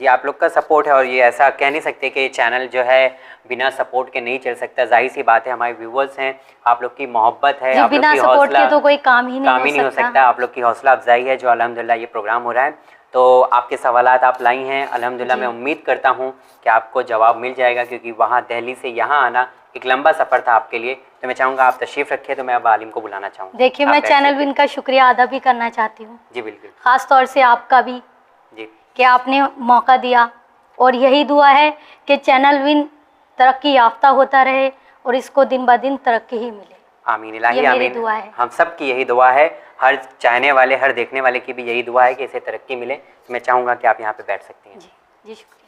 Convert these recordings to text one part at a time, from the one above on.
جی آپ لوگ کا سپورٹ ہے، اور یہ ایسا کہہ نہیں سکتے کہ یہ چینل جو ہے بنا سپورٹ کے نہیں چل سکتا. ظاہر سی بات ہے، ہمارے ویورز ہیں، آپ لوگ کی محبت ہے، جی آپ لوگ بنا کی سپورٹ کے حوصلہ تو کوئی کام ہی نہیں ہو سکتا. آپ لوگ کی حوصلہ افزائی ہے جو الحمدللہ یہ پروگرام ہو رہا ہے. تو آپ کے سوالات آپ لائی ہیں الحمدللہ. جی میں امید کرتا ہوں کہ آپ کو جواب مل جائے گا، کیونکہ وہاں دہلی سے یہاں آنا ایک لمبا سفر تھا آپ کے لیے. تو میں چاہوں گا آپ تشریف رکھیں. تو میں اب عالم کو بلانا چاہوں گا. دیکھیے آپ میں بیٹھ چینل سکتے ون کا شکریہ ادا بھی کرنا چاہتی ہوں، جی بالکل. خاص طور سے آپ کا بھی، جی کہ آپ نے موقع دیا. اور یہی دعا ہے کہ چینل ون ترقی یافتہ ہوتا رہے اور اس کو دن بدن ترقی ہی ملے. آمین الہی یہ میری آمین. دعا ہے. ہم سب کی یہی دعا ہے، ہر چاہنے والے، ہر دیکھنے والے کی بھی یہی دعا ہے کہ اسے ترقی ملے. میں چاہوں گا کہ آپ یہاں پہ بیٹھ سکتی ہیں. جی جی شکریہ.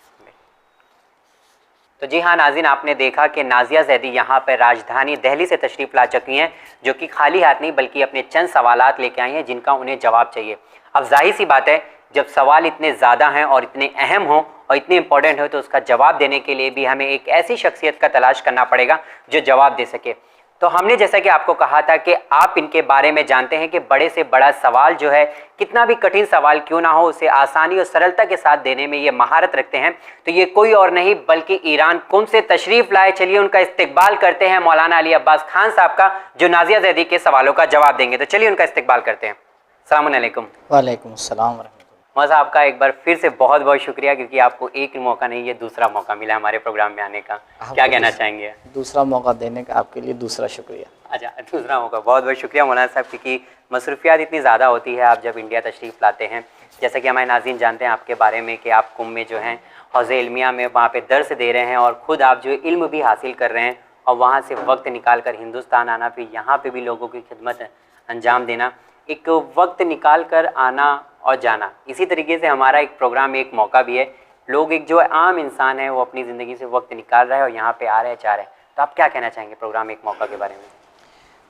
تو جی ہاں ناظرین، آپ نے دیکھا کہ نازیہ زیدی یہاں پہ راجدھانی دہلی سے تشریف لا چکی ہیں، جو کہ خالی ہاتھ نہیں بلکہ اپنے چند سوالات لے کے آئی ہیں جن کا انہیں جواب چاہیے. اب ظاہر سی بات ہے، جب سوال اتنے زیادہ ہیں اور اتنے اہم ہوں اور اتنے امپورٹنٹ ہو، تو اس کا جواب دینے کے لیے بھی ہمیں ایک ایسی شخصیت کا تلاش کرنا پڑے گا جو جواب دے سکے. تو ہم نے جیسا کہ آپ کو کہا تھا کہ آپ ان کے بارے میں جانتے ہیں کہ بڑے سے بڑا سوال جو ہے، کتنا بھی کٹھن سوال کیوں نہ ہو، اسے آسانی اور سرلتا کے ساتھ دینے میں یہ مہارت رکھتے ہیں. تو یہ کوئی اور نہیں بلکہ ایران قم سے تشریف لائے. چلیے ان کا استقبال کرتے ہیں مولانا علی عباس خان صاحب کا، جو نازیہ زیدی کے سوالوں کا جواب دیں گے. تو چلیے ان کا استقبال کرتے ہیں. السلام علیکم. وعلیکم السلام ورحمۃ اللہ. مولانا آپ کا ایک بار پھر سے بہت بہت شکریہ، کیونکہ آپ کو ایک موقع نہیں، یہ دوسرا موقع ملا ہمارے پروگرام میں آنے کا. کیا کہنا چاہیں گے؟ دوسرا موقع دینے کا آپ کے لیے دوسرا شکریہ. اچھا دوسرا موقع. بہت بہت شکریہ مولانا صاحب، کیونکہ مصروفیات اتنی زیادہ ہوتی ہے آپ جب انڈیا تشریف لاتے ہیں. جیسا کہ ہمارے ناظرین جانتے ہیں آپ کے بارے میں کہ آپ قم میں جو ہیں حوض علمیہ میں وہاں پہ درس دے رہے ہیں، اور خود آپ جو علم بھی حاصل کر رہے ہیں، اور وہاں سے وقت نکال کر ہندوستان آنا، پھر یہاں پہ بھی لوگوں کی خدمت انجام دینا، ایک وقت نکال کر آنا اور جانا. اسی طریقے سے ہمارا ایک پروگرام ایک موقع بھی ہے. لوگ ایک جو عام انسان ہے وہ اپنی زندگی سے وقت نکال رہا ہے اور یہاں پہ آ رہے ہیں، چاہ رہے ہیں. تو آپ کیا کہنا چاہیں گے پروگرام ایک موقع کے بارے میں؟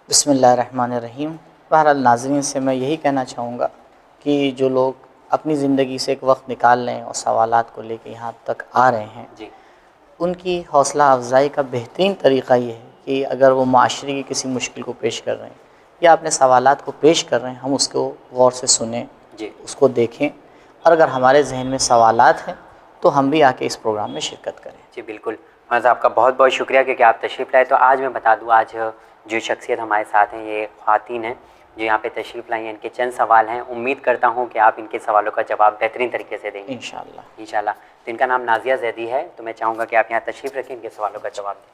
بسم اللہ الرحمن الرحیم. بہرحال ناظرین سے میں یہی کہنا چاہوں گا کہ جو لوگ اپنی زندگی سے ایک وقت نکال لیں اور سوالات کو لے کے یہاں تک آ رہے ہیں، جی ان کی حوصلہ افزائی کا بہترین طریقہ یہ ہے کہ اگر وہ معاشرے کی کسی مشکل کو پیش کر رہے ہیں یا اپنے سوالات کو پیش کر رہے ہیں، ہم اس کو غور سے سنیں، جی اس کو دیکھیں، اور اگر ہمارے ذہن میں سوالات ہیں تو ہم بھی آ کے اس پروگرام میں شرکت کریں. جی بالکل. مولانا آپ کا بہت بہت شکریہ کہ آپ تشریف لائے. تو آج میں بتا دوں، آج جو شخصیت ہمارے ساتھ ہیں یہ خواتین ہیں جو یہاں پہ تشریف لائی ہیں. ان کے چند سوال ہیں، امید کرتا ہوں کہ آپ ان کے سوالوں کا جواب بہترین طریقے سے دیں گے انشاءاللہ. انشاءاللہ. تو ان کا نام نازیہ زیدی ہے. تو میں چاہوں گا کہ آپ یہاں تشریف رکھیں، ان کے سوالوں کا جواب دیں.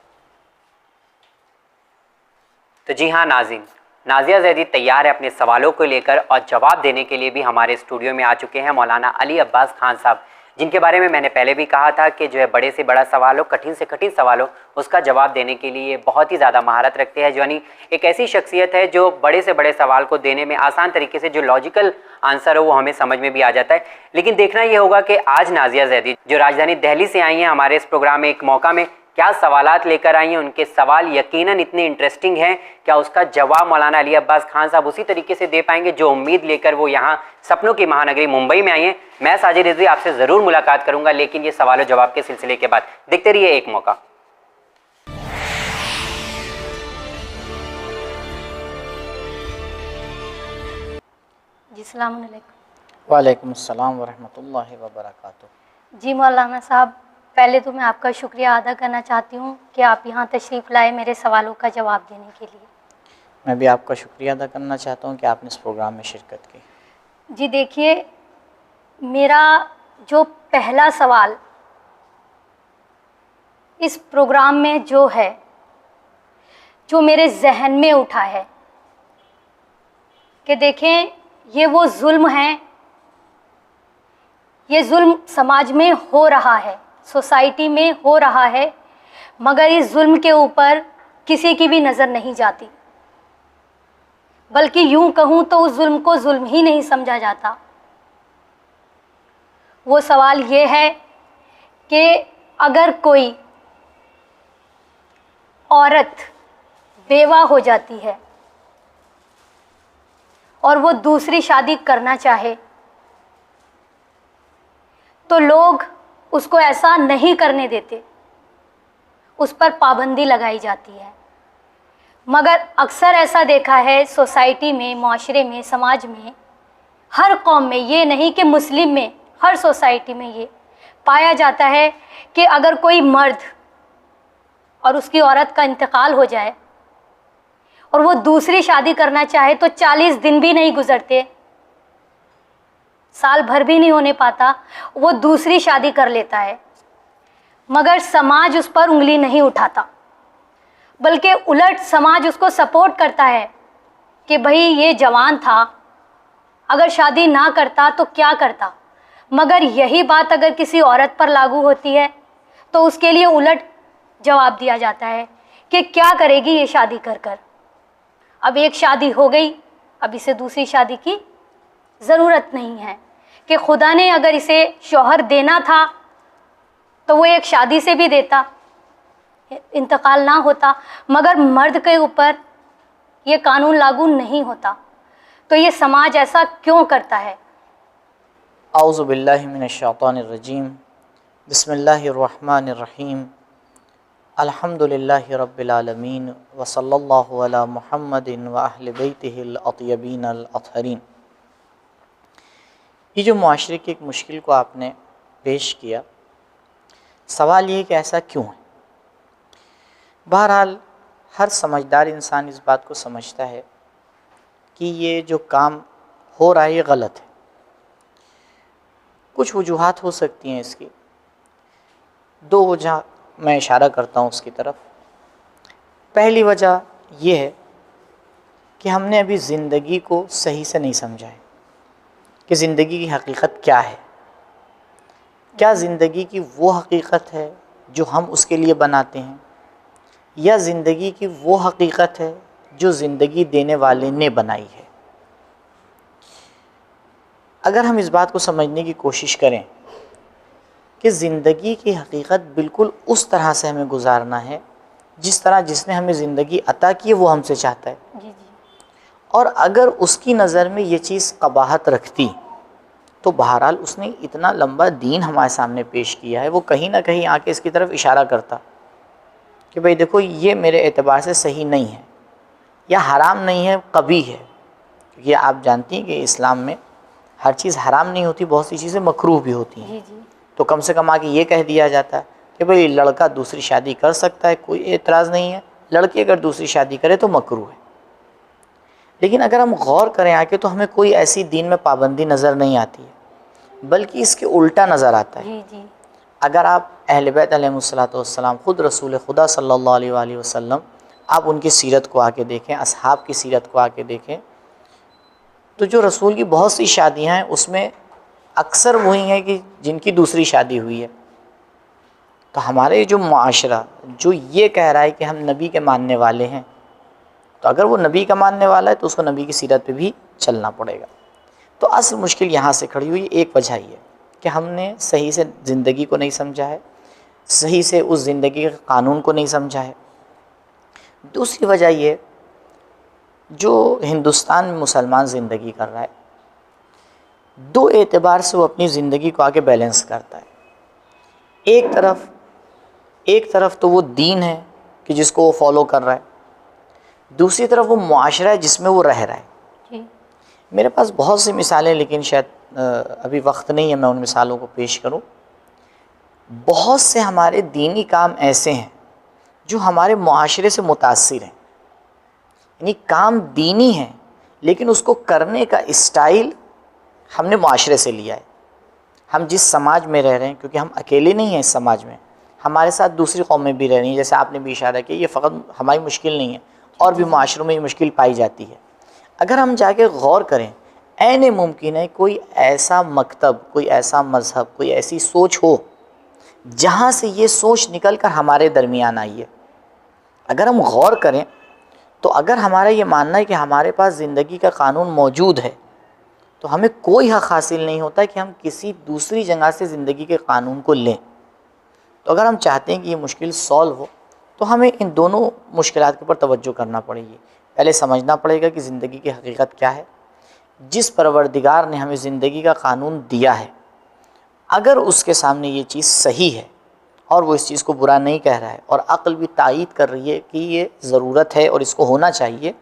تو جی ہاں ناظرین، نازیہ زیدی تیار ہے اپنے سوالوں کو لے کر، اور جواب دینے کے لیے بھی ہمارے اسٹوڈیو میں آ چکے ہیں مولانا علی عباس خان صاحب، جن کے بارے میں نے پہلے بھی کہا تھا کہ جو ہے بڑے سے بڑا سوال ہو، کٹھن سے کٹھن سوال ہو، اس کا جواب دینے کے لیے بہت ہی زیادہ مہارت رکھتے ہیں. یعنی ایک ایسی شخصیت ہے جو بڑے سے بڑے سوال کو دینے میں آسان طریقے سے جو لاجیکل آنسر ہو وہ ہمیں سمجھ میں بھی آ جاتا ہے. لیکن دیکھنا یہ ہوگا کہ آج نازیہ زیدی جو راجدھانی دہلی سے آئی ہیں ہمارے اس پروگرام میں ایک موقع میں، کیا سوالات لے کر آئی ہیں. ان کے سوال یقیناً اتنے انٹرسٹنگ ہیں، کیا اس کا جواب مولانا علی عباس خان صاحب اسی طریقے سے دے پائیں گے جو امید لے کر وہ یہاں سپنوں کی مہانگری ممبئی میں آئی ہیں. میں ساجد رضوی آپ سے ضرور ملاقات کروں گا، لیکن یہ سوال و جواب کے سلسلے کے بعد. دیکھتے رہیے ایک موقع. جی السلام علیکم. وعلیکم السلام ورحمۃ اللہ وبرکاتہ. جی مولانا صاحب، پہلے تو میں آپ کا شکریہ ادا کرنا چاہتی ہوں کہ آپ یہاں تشریف لائے میرے سوالوں کا جواب دینے کے لیے. میں بھی آپ کا شکریہ ادا کرنا چاہتا ہوں کہ آپ نے اس پروگرام میں شرکت کی. جی دیکھیے، میرا جو پہلا سوال اس پروگرام میں جو ہے، جو میرے ذہن میں اٹھا ہے کہ دیکھیں یہ وہ ظلم ہے، یہ ظلم سماج میں ہو رہا ہے، سوسائٹی میں ہو رہا ہے، مگر اس ظلم کے اوپر کسی کی بھی نظر نہیں جاتی، بلکہ یوں کہوں تو اس ظلم کو ظلم ہی نہیں سمجھا جاتا. وہ سوال یہ ہے کہ اگر کوئی عورت بیوہ ہو جاتی ہے اور وہ دوسری شادی کرنا چاہے تو لوگ اس کو ایسا نہیں کرنے دیتے، اس پر پابندی لگائی جاتی ہے. مگر اکثر ایسا دیکھا ہے سوسائٹی میں، معاشرے میں، سماج میں، ہر قوم میں، یہ نہیں کہ مسلم میں، ہر سوسائٹی میں یہ پایا جاتا ہے کہ اگر کوئی مرد اور اس کی عورت کا انتقال ہو جائے اور وہ دوسری شادی کرنا چاہے تو 40 دن بھی نہیں گزرتے، سال بھر بھی نہیں ہونے پاتا، وہ دوسری شادی کر لیتا ہے، مگر سماج اس پر انگلی نہیں اٹھاتا، بلکہ الٹ سماج اس کو سپورٹ کرتا ہے کہ بھئی یہ جوان تھا، اگر شادی نہ کرتا تو کیا کرتا۔ مگر یہی بات اگر کسی عورت پر لاگو ہوتی ہے تو اس کے لیے الٹ جواب دیا جاتا ہے کہ کیا کرے گی یہ شادی کر کر، اب ایک شادی ہو گئی، اب اسے دوسری شادی کی ضرورت نہیں ہے، کہ خدا نے اگر اسے شوہر دینا تھا تو وہ ایک شادی سے بھی دیتا، انتقال نہ ہوتا، مگر مرد کے اوپر یہ قانون لاگو نہیں ہوتا، تو یہ سماج ایسا کیوں کرتا ہے؟ اعوذ باللہ من الشیطان الرجیم، بسم اللہ الرحمن الرحیم، الحمد للہ رب العالمین، وصلی اللہ علی محمد واہل بیتہ الاطیبین الاطہرین۔ یہ جو معاشرے کی ایک مشکل کو آپ نے پیش کیا، سوال یہ کہ ایسا کیوں ہے؟ بہرحال ہر سمجھدار انسان اس بات کو سمجھتا ہے کہ یہ جو کام ہو رہا ہے یہ غلط ہے۔ کچھ وجوہات ہو سکتی ہیں اس کی، دو وجہ میں اشارہ کرتا ہوں اس کی طرف۔ پہلی وجہ یہ ہے کہ ہم نے ابھی زندگی کو صحیح سے نہیں سمجھا ہے کہ زندگی کی حقیقت کیا ہے۔ کیا زندگی کی وہ حقیقت ہے جو ہم اس کے لیے بناتے ہیں، یا زندگی کی وہ حقیقت ہے جو زندگی دینے والے نے بنائی ہے؟ اگر ہم اس بات کو سمجھنے کی کوشش کریں کہ زندگی کی حقیقت بالکل اس طرح سے ہمیں گزارنا ہے جس طرح جس نے ہمیں زندگی عطا کی ہے وہ ہم سے چاہتا ہے، جی اور اگر اس کی نظر میں یہ چیز قباحت رکھتی تو بہرحال اس نے اتنا لمبا دین ہمارے سامنے پیش کیا ہے، وہ کہیں نہ کہیں آ کے اس کی طرف اشارہ کرتا کہ بھئی دیکھو یہ میرے اعتبار سے صحیح نہیں ہے، یا حرام نہیں ہے، قبیح ہے۔ کیونکہ آپ جانتی ہیں کہ اسلام میں ہر چیز حرام نہیں ہوتی، بہت سی چیزیں مکروہ بھی ہوتی ہیں، جی تو کم سے کم آ کے یہ کہہ دیا جاتا ہے کہ بھئی لڑکا دوسری شادی کر سکتا ہے، کوئی اعتراض نہیں ہے، لڑکی اگر دوسری شادی کرے تو مکروہ ہے۔ لیکن اگر ہم غور کریں آ کے تو ہمیں کوئی ایسی دین میں پابندی نظر نہیں آتی ہے، بلکہ اس کے الٹا نظر آتا ہے۔ جی اگر آپ اہل بیت علیہ الصلوۃ خود رسول خدا صلی اللہ علیہ وآلہ وسلم، آپ ان کی سیرت کو آ کے دیکھیں، اصحاب کی سیرت کو آ کے دیکھیں، تو جو رسول کی بہت سی شادیاں ہیں اس میں اکثر وہی ہیں کہ جن کی دوسری شادی ہوئی ہے۔ تو ہمارے جو معاشرہ جو یہ کہہ رہا ہے کہ ہم نبی کے ماننے والے ہیں، تو اگر وہ نبی کا ماننے والا ہے تو اس کو نبی کی سیرت پہ بھی چلنا پڑے گا۔ تو اصل مشکل یہاں سے کھڑی ہوئی، ایک وجہ یہ ہے کہ ہم نے صحیح سے زندگی کو نہیں سمجھا ہے، صحیح سے اس زندگی کے قانون کو نہیں سمجھا ہے۔ دوسری وجہ یہ جو ہندوستان میں مسلمان زندگی کر رہا ہے، دو اعتبار سے وہ اپنی زندگی کو آگے بیلنس کرتا ہے۔ ایک طرف تو وہ دین ہے کہ جس کو وہ فالو کر رہا ہے، دوسری طرف وہ معاشرہ ہے جس میں وہ رہ رہا ہے۔ جی میرے پاس بہت سی مثالیں، لیکن شاید ابھی وقت نہیں ہے میں ان مثالوں کو پیش کروں۔ بہت سے ہمارے دینی کام ایسے ہیں جو ہمارے معاشرے سے متاثر ہیں، یعنی کام دینی ہیں لیکن اس کو کرنے کا اسٹائل ہم نے معاشرے سے لیا ہے۔ ہم جس سماج میں رہ رہے ہیں، کیونکہ ہم اکیلے نہیں ہیں اس سماج میں، ہمارے ساتھ دوسری قومیں بھی رہ رہی ہیں، جیسے آپ نے بھی اشارہ کیا، یہ فقط ہماری مشکل نہیں ہے، اور بھی معاشروں میں یہ مشکل پائی جاتی ہے۔ اگر ہم جا کے غور کریں، عین ممکن ہے کوئی ایسا مکتب، کوئی ایسا مذہب، کوئی ایسی سوچ ہو جہاں سے یہ سوچ نکل کر ہمارے درمیان آئی ہے۔ اگر ہم غور کریں تو اگر ہمارا یہ ماننا ہے کہ ہمارے پاس زندگی کا قانون موجود ہے تو ہمیں کوئی حق حاصل نہیں ہوتا کہ ہم کسی دوسری جگہ سے زندگی کے قانون کو لیں۔ تو اگر ہم چاہتے ہیں کہ یہ مشکل سولو ہو تو ہمیں ان دونوں مشکلات کے اوپر توجہ کرنا پڑے گی۔ پہلے سمجھنا پڑے گا کہ زندگی کی حقیقت کیا ہے، جس پروردگار نے ہمیں زندگی کا قانون دیا ہے، اگر اس کے سامنے یہ چیز صحیح ہے اور وہ اس چیز کو برا نہیں کہہ رہا ہے اور عقل بھی تائید کر رہی ہے کہ یہ ضرورت ہے اور اس کو ہونا چاہیے،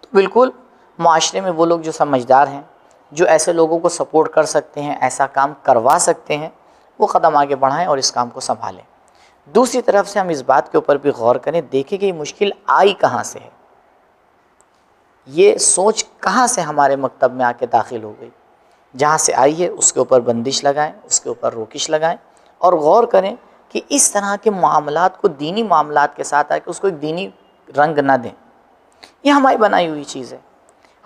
تو بالکل معاشرے میں وہ لوگ جو سمجھدار ہیں، جو ایسے لوگوں کو سپورٹ کر سکتے ہیں، ایسا کام کروا سکتے ہیں، وہ قدم آگے بڑھائیں اور اس کام کو سنبھالیں۔ دوسری طرف سے ہم اس بات کے اوپر بھی غور کریں، دیکھیں کہ یہ مشکل آئی کہاں سے ہے، یہ سوچ کہاں سے ہمارے مکتب میں آ کے داخل ہو گئی۔ جہاں سے آئی ہے اس کے اوپر بندش لگائیں، اس کے اوپر روکش لگائیں، اور غور کریں کہ اس طرح کے معاملات کو دینی معاملات کے ساتھ آ کے اس کو ایک دینی رنگ نہ دیں۔ یہ ہماری بنائی ہوئی چیز ہے۔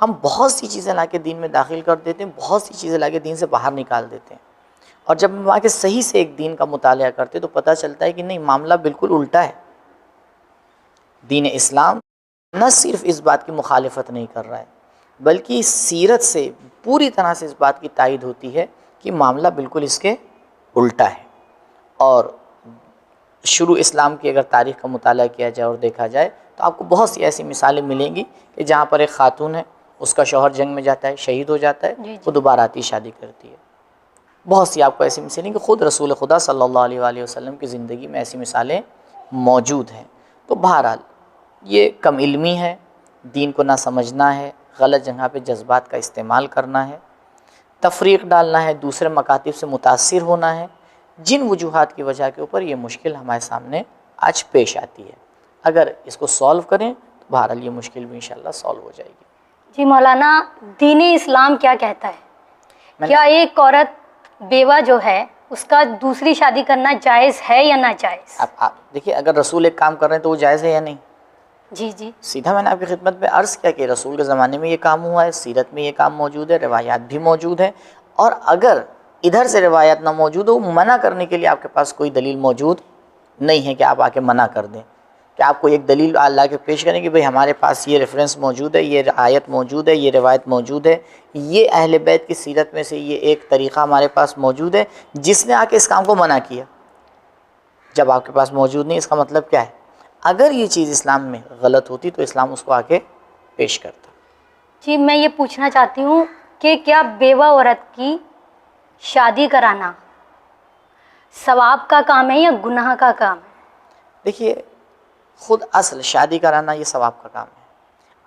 ہم بہت سی چیزیں لا کے دین میں داخل کر دیتے ہیں، بہت سی چیزیں لا کے دین سے باہر نکال دیتے ہیں، اور جب ہم آ کے صحیح سے ایک دین کا مطالعہ کرتے تو پتہ چلتا ہے کہ نہیں، معاملہ بالکل الٹا ہے۔ دین اسلام نہ صرف اس بات کی مخالفت نہیں کر رہا ہے، بلکہ سیرت سے پوری طرح سے اس بات کی تائید ہوتی ہے کہ معاملہ بالکل اس کے الٹا ہے۔ اور شروع اسلام کی اگر تاریخ کا مطالعہ کیا جائے اور دیکھا جائے تو آپ کو بہت سی ایسی مثالیں ملیں گی کہ جہاں پر ایک خاتون ہے، اس کا شوہر جنگ میں جاتا ہے، شہید ہو جاتا ہے، وہ دوبارہ آتی شادی کرتی ہے۔ بہت سی آپ کو ایسی مثالیں کہ خود رسول خدا صلی اللہ علیہ وآلہ وسلم کی زندگی میں ایسی مثالیں موجود ہیں۔ تو بہرحال یہ کم علمی ہے، دین کو نہ سمجھنا ہے، غلط جگہ پہ جذبات کا استعمال کرنا ہے، تفریق ڈالنا ہے، دوسرے مکاتب سے متاثر ہونا ہے۔ جن وجوہات کی وجہ کے اوپر یہ مشکل ہمارے سامنے آج پیش آتی ہے، اگر اس کو سولو کریں تو بہرحال یہ مشکل بھی انشاءاللہ سولو ہو جائے گی۔ جی مولانا، دین اسلام کیا کہتا ہے؟ کیا ایک عورت بیوہ جو ہے اس کا دوسری شادی کرنا جائز ہے یا ناجائز؟ اب آپ دیکھیے، اگر رسول ایک کام کر رہے ہیں تو وہ جائز ہے یا نہیں؟ جی جی، سیدھا میں نے آپ کی خدمت میں عرض کیا کہ رسول کے زمانے میں یہ کام ہوا ہے، سیرت میں یہ کام موجود ہے، روایات بھی موجود ہیں، اور اگر ادھر سے روایات نہ موجود ہو، منع کرنے کے لیے آپ کے پاس کوئی دلیل موجود نہیں ہے کہ آپ آ کے منع کر دیں، کہ آپ کو ایک دلیل اللہ کے پیش کریں کہ بھئی ہمارے پاس یہ ریفرنس موجود ہے، یہ آیت موجود ہے، یہ روایت موجود ہے، یہ اہل بیت کی سیرت میں سے یہ ایک طریقہ ہمارے پاس موجود ہے جس نے آ کے اس کام کو منع کیا۔ جب آپ کے پاس موجود نہیں، اس کا مطلب کیا ہے؟ اگر یہ چیز اسلام میں غلط ہوتی تو اسلام اس کو آ کے پیش کرتا۔ جی میں یہ پوچھنا چاہتی ہوں کہ کیا بیوہ عورت کی شادی کرانا ثواب کا کام ہے یا گناہ کا کام ہے؟ دیکھیے، خود اصل شادی کرانا یہ ثواب کا کام ہے۔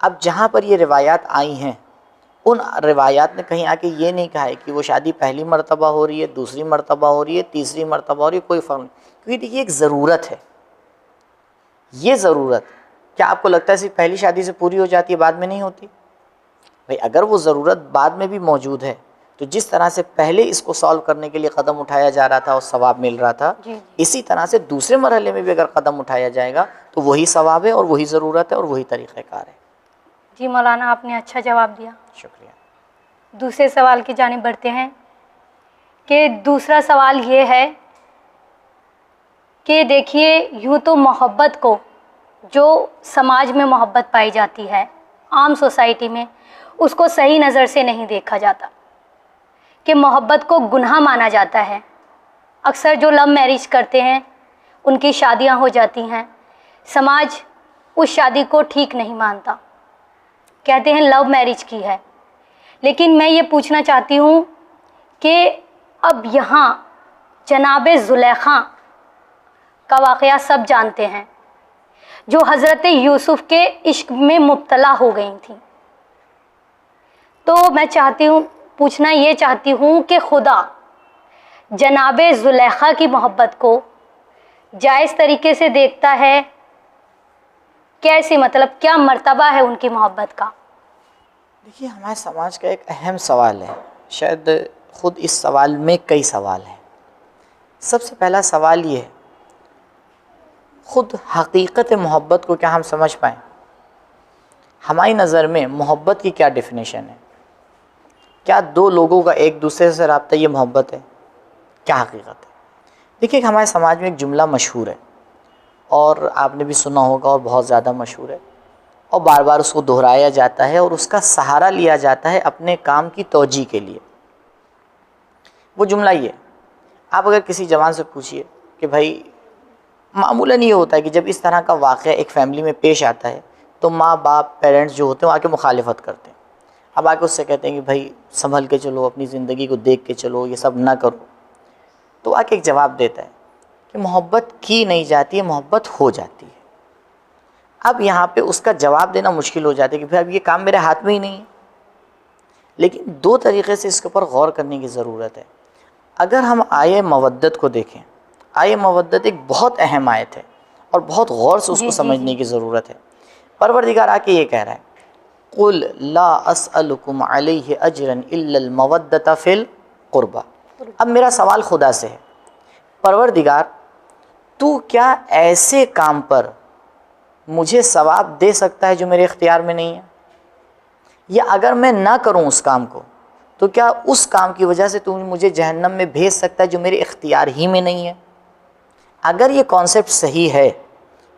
اب جہاں پر یہ روایات آئی ہیں، ان روایات نے کہیں آ کے یہ نہیں کہا ہے کہ وہ شادی پہلی مرتبہ ہو رہی ہے، دوسری مرتبہ ہو رہی ہے، تیسری مرتبہ ہو رہی ہے، کوئی فرق نہیں، کیونکہ دیکھیے ایک ضرورت ہے۔ یہ ضرورت کیا آپ کو لگتا ہے صرف پہلی شادی سے پوری ہو جاتی ہے، بعد میں نہیں ہوتی؟ بھئی اگر وہ ضرورت بعد میں بھی موجود ہے تو جس طرح سے پہلے اس کو سالو کرنے کے لیے قدم اٹھایا جا رہا تھا اور ثواب مل رہا تھا، اسی طرح سے دوسرے مرحلے میں بھی اگر قدم اٹھایا جائے گا تو وہی ثواب ہے اور وہی ضرورت ہے اور وہی طریقہ کار ہے۔ جی مولانا، آپ نے اچھا جواب دیا۔ شکریہ۔ دوسرے سوال کی جانب بڑھتے ہیں کہ دوسرا سوال یہ ہے کہ دیکھیے، یوں تو محبت کو، جو سماج میں محبت پائی جاتی ہے عام سوسائٹی میں، اس کو صحیح نظر سے نہیں دیکھا جاتا، کہ محبت کو گناہ مانا جاتا ہے۔ اکثر جو لو میرج کرتے ہیں ان کی شادیاں ہو جاتی ہیں، سماج اس شادی کو ٹھیک نہیں مانتا، کہتے ہیں لو میرج کی ہے۔ لیکن میں یہ پوچھنا چاہتی ہوں کہ اب یہاں جناب زلیخا کا واقعہ سب جانتے ہیں، جو حضرت یوسف کے عشق میں مبتلا ہو گئی تھیں۔ تو میں پوچھنا یہ چاہتی ہوں کہ خدا جناب زلیخا کی محبت کو جائز طریقے سے دیکھتا ہے کیسے؟ مطلب کیا مرتبہ ہے ان کی محبت کا؟ دیکھیے، ہمارے سماج کا ایک اہم سوال ہے، شاید خود اس سوال میں کئی سوال ہیں۔ سب سے پہلا سوال یہ ہے، خود حقیقت محبت کو کیا ہم سمجھ پائیں؟ ہماری نظر میں محبت کی کیا ڈیفینیشن ہے؟ کیا دو لوگوں کا ایک دوسرے سے رابطہ یہ محبت ہے؟ کیا حقیقت ہے؟ دیکھیے، ہمارے سماج میں ایک جملہ مشہور ہے اور آپ نے بھی سنا ہوگا اور بہت زیادہ مشہور ہے، اور بار بار اس کو دہرایا جاتا ہے اور اس کا سہارا لیا جاتا ہے اپنے کام کی توجیہ کے لیے۔ وہ جملہ یہ ہے، آپ اگر کسی جوان سے پوچھئے کہ بھائی، معمولاً یہ ہوتا ہے کہ جب اس طرح کا واقعہ ایک فیملی میں پیش آتا ہے تو ماں باپ، پیرنٹس جو ہوتے ہیں وہ آ کے مخالفت کرتے ہیں۔ اب آ کے اس سے کہتے ہیں کہ بھائی سنبھل کے چلو، اپنی زندگی کو دیکھ کے چلو، یہ سب نہ کرو۔ تو آ کے ایک جواب دیتا ہے کہ محبت کی نہیں جاتی ہے، محبت ہو جاتی ہے۔ اب یہاں پہ اس کا جواب دینا مشکل ہو جاتا ہے کہ بھائی اب یہ کام میرے ہاتھ میں ہی نہیں ہے۔ لیکن دو طریقے سے اس کے اوپر غور کرنے کی ضرورت ہے۔ اگر ہم آیے مودت کو دیکھیں، آیے مودت ایک بہت اہم آیت ہے اور بہت غور سے اس کو سمجھنے کی ضرورت ہے۔ پروردگار آ کے یہ کہہ رہا ہے قُلْ لَا أَسْأَلُكُمْ عَلَيْهِ أَجْرًا إِلَّا الْمَوَدَّةَ فِي الْقُرْبَى۔ اب میرا سوال خدا سے ہے، پروردگار تو کیا ایسے کام پر مجھے ثواب دے سکتا ہے جو میرے اختیار میں نہیں ہے؟ یا اگر میں نہ کروں اس کام کو تو کیا اس کام کی وجہ سے تو مجھے جہنم میں بھیج سکتا ہے جو میرے اختیار ہی میں نہیں ہے؟ اگر یہ کانسیپٹ صحیح ہے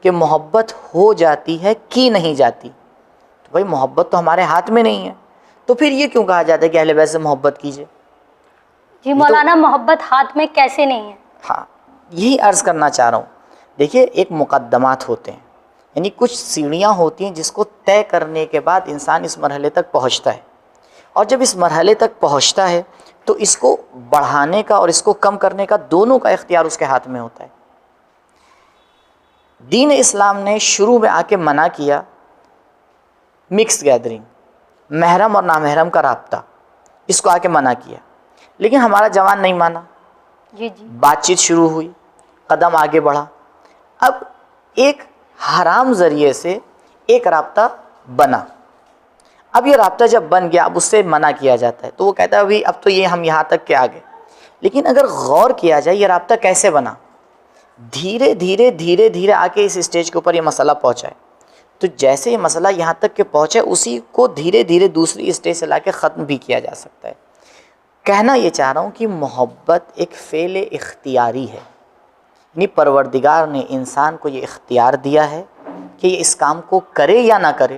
کہ محبت ہو جاتی ہے کی نہیں جاتی، تو بھائی محبت تو ہمارے ہاتھ میں نہیں ہے، تو پھر یہ کیوں کہا جاتا ہے کہ اہل بیت سے محبت کیجیے؟ جی مولانا، محبت ہاتھ میں کیسے نہیں ہے؟ ہاں یہی عرض کرنا چاہ رہا ہوں۔ دیکھیے ایک مقدمات ہوتے ہیں، یعنی کچھ سیڑھیاں ہوتی ہیں جس کو طے کرنے کے بعد انسان اس مرحلے تک پہنچتا ہے، اور جب اس مرحلے تک پہنچتا ہے تو اس کو بڑھانے کا اور اس کو کم کرنے کا دونوں کا اختیار اس کے ہاتھ میں ہوتا ہے۔ دین اسلام نے شروع میں آ کے منع کیا مکس گیدرنگ، محرم اور نامحرم کا رابطہ، اس کو آ کے منع کیا، لیکن ہمارا جوان نہیں مانا، جی بات چیت شروع ہوئی، قدم آگے بڑھا، اب ایک حرام ذریعے سے ایک رابطہ بنا۔ اب یہ رابطہ جب بن گیا، اب اس سے منع کیا جاتا ہے، تو وہ کہتا ہے ابھی اب تو یہ ہم یہاں تک کے آگے۔ لیکن اگر غور کیا جائے یہ رابطہ کیسے بنا، دھیرے دھیرے دھیرے دھیرے آ کے اس اسٹیج کے اوپر یہ مسئلہ پہنچا ہے، تو جیسے یہ مسئلہ یہاں تک کہ پہنچے اسی کو دھیرے دھیرے دوسری اسٹیج سے لا کے ختم بھی کیا جا سکتا ہے۔ کہنا یہ چاہ رہا ہوں کہ محبت ایک فعل اختیاری ہے، یعنی پروردگار نے انسان کو یہ اختیار دیا ہے کہ یہ اس کام کو کرے یا نہ کرے،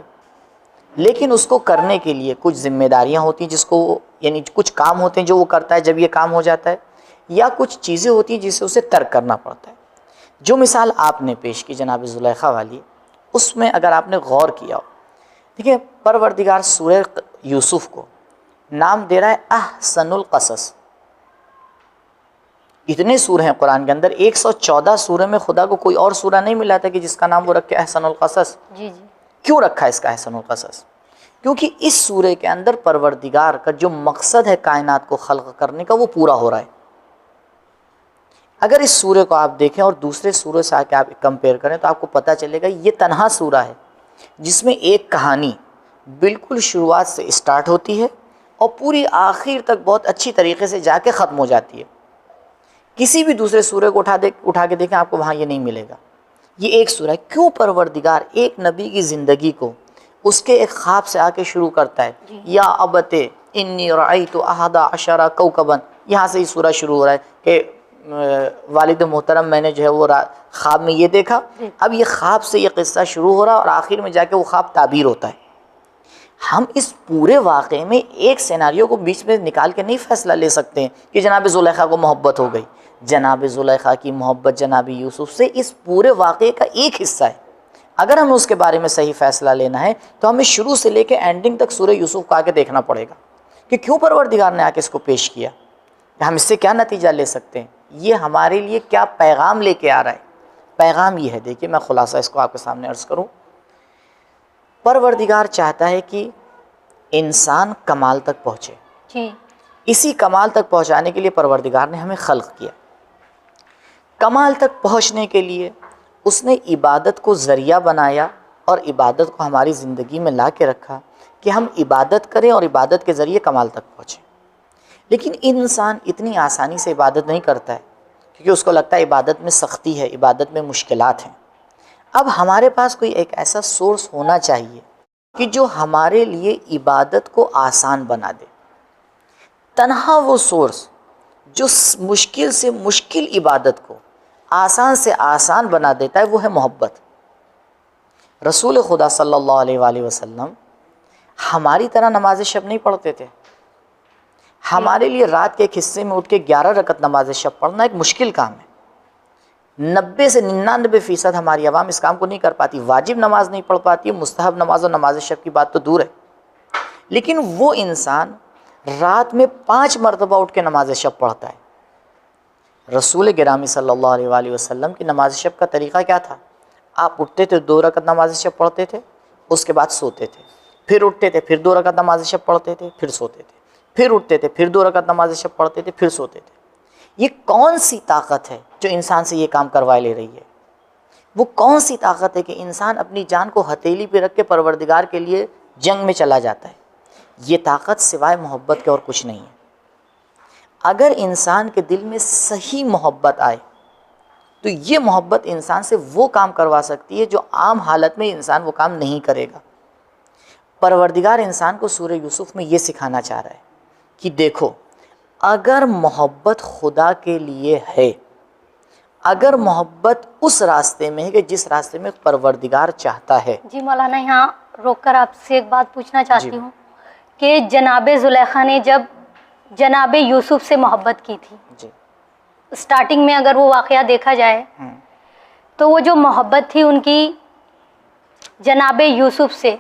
لیکن اس کو کرنے کے لیے کچھ ذمہ داریاں ہوتی ہیں جس کو یعنی کچھ کام ہوتے ہیں جو وہ کرتا ہے جب یہ کام ہو جاتا ہے، یا کچھ چیزیں ہوتی ہیں جسے اسے ترک کرنا پڑتا ہے۔ جو مثال آپ نے پیش کی جناب زلیخا والی، اس میں اگر آپ نے غور کیا ہو، دیکھیے پروردگار سورہ یوسف کو نام دے رہا ہے احسن القصص۔ اتنے سورہ ہیں قرآن کے اندر، 114 سورہ میں خدا کو کوئی اور سورہ نہیں ملا تھا کہ جس کا نام وہ رکھے احسن القصص۔ جی کیوں رکھا اس کا احسن القصص؟ کیونکہ اس سورہ کے اندر پروردگار کا جو مقصد ہے کائنات کو خلق کرنے کا وہ پورا ہو رہا ہے۔ اگر اس سورہ کو آپ دیکھیں اور دوسرے سورہ سے آ کے آپ کمپیئر کریں تو آپ کو پتہ چلے گا یہ تنہا سورہ ہے جس میں ایک کہانی بالکل شروعات سے اسٹارٹ ہوتی ہے اور پوری آخر تک بہت اچھی طریقے سے جا کے ختم ہو جاتی ہے۔ کسی بھی دوسرے سورہ کو اٹھا کے دیکھیں آپ کو وہاں یہ نہیں ملے گا، یہ ایک سورہ ہے۔ کیوں پروردگار ایک نبی کی زندگی کو اس کے ایک خواب سے آ کے شروع کرتا ہے، یا ابت انی رأیت احد عشر کوکبا، یہاں سے یہ سورہ شروع ہو رہا ہے کہ والد محترم میں نے جو ہے وہ خواب میں یہ دیکھا۔ اب یہ خواب سے یہ قصہ شروع ہو رہا ہے اور آخر میں جا کے وہ خواب تعبیر ہوتا ہے۔ ہم اس پورے واقعے میں ایک سیناریو کو بیچ میں نکال کے نہیں فیصلہ لے سکتے ہیں کہ جناب زلیخا کو محبت ہو گئی۔ جناب زلیخا کی محبت جناب یوسف سے اس پورے واقعے کا ایک حصہ ہے۔ اگر ہمیں اس کے بارے میں صحیح فیصلہ لینا ہے تو ہمیں شروع سے لے کے اینڈنگ تک سورہ یوسف کو آ کے دیکھنا پڑے گا کہ کیوں پروردگار نے آ کے اس کو پیش کیا، ہم اس سے کیا نتیجہ لے سکتے ہیں، یہ ہمارے لیے کیا پیغام لے کے آ رہا ہے۔ پیغام یہ ہے، دیکھیے میں خلاصہ اس کو آپ کے سامنے عرض کروں۔ پروردگار چاہتا ہے کہ انسان کمال تک پہنچے، جی اسی کمال تک پہنچانے کے لیے پروردگار نے ہمیں خلق کیا۔ کمال تک پہنچنے کے لیے اس نے عبادت کو ذریعہ بنایا اور عبادت کو ہماری زندگی میں لا کے رکھا کہ ہم عبادت کریں اور عبادت کے ذریعے کمال تک پہنچیں۔ لیکن انسان اتنی آسانی سے عبادت نہیں کرتا ہے کیونکہ اس کو لگتا ہے عبادت میں سختی ہے، عبادت میں مشکلات ہیں۔ اب ہمارے پاس کوئی ایک ایسا سورس ہونا چاہیے کہ جو ہمارے لیے عبادت کو آسان بنا دے۔ تنہا وہ سورس جو مشکل سے مشکل عبادت کو آسان سے آسان بنا دیتا ہے وہ ہے محبت۔ رسول خدا صلی اللہ علیہ وآلہ وسلم ہماری طرح نماز شب نہیں پڑھتے تھے۔ ہمارے لیے رات کے ایک حصے میں اٹھ کے 11 رکعت نماز شب پڑھنا ایک مشکل کام ہے۔ 90 سے 99% ہماری عوام اس کام کو نہیں کر پاتی، واجب نماز نہیں پڑھ پاتی، مستحب نماز اور نماز شب کی بات تو دور ہے۔ لیکن وہ انسان رات میں 5 مرتبہ اٹھ کے نماز شب پڑھتا ہے۔ رسول گرامی صلی اللہ علیہ وآلہ وسلم کی نماز شب کا طریقہ کیا تھا؟ آپ اٹھتے تھے 2 رکعت نماز شب پڑھتے تھے، اس کے بعد سوتے تھے، پھر اٹھتے تھے، پھر 2 رکعت نماز شب پڑھتے تھے، پھر سوتے تھے، پھر اٹھتے تھے، پھر 2 رکعت نماز شب پڑھتے تھے، پھر سوتے تھے۔ یہ کون سی طاقت ہے جو انسان سے یہ کام کروائے لے رہی ہے؟ وہ کون سی طاقت ہے کہ انسان اپنی جان کو ہتھیلی پہ رکھ کے پروردگار کے لیے جنگ میں چلا جاتا ہے؟ یہ طاقت سوائے محبت کے اور کچھ نہیں ہے۔ اگر انسان کے دل میں صحیح محبت آئے تو یہ محبت انسان سے وہ کام کروا سکتی ہے جو عام حالت میں انسان وہ کام نہیں کرے گا۔ پروردگار انسان کو سورہ یوسف میں یہ سکھانا چاہ رہا ہے کہ دیکھو، اگر محبت خدا کے لیے ہے، اگر محبت اس راستے میں ہے کہ جس راستے میں پروردگار چاہتا ہے۔ جی مولانا، یہاں روک کر آپ سے ایک بات پوچھنا چاہتی ہوں کہ جناب زلیخا نے جب جناب یوسف سے محبت کی تھی، جی اسٹارٹنگ میں اگر وہ واقعہ دیکھا جائے تو وہ جو محبت تھی ان کی جناب یوسف سے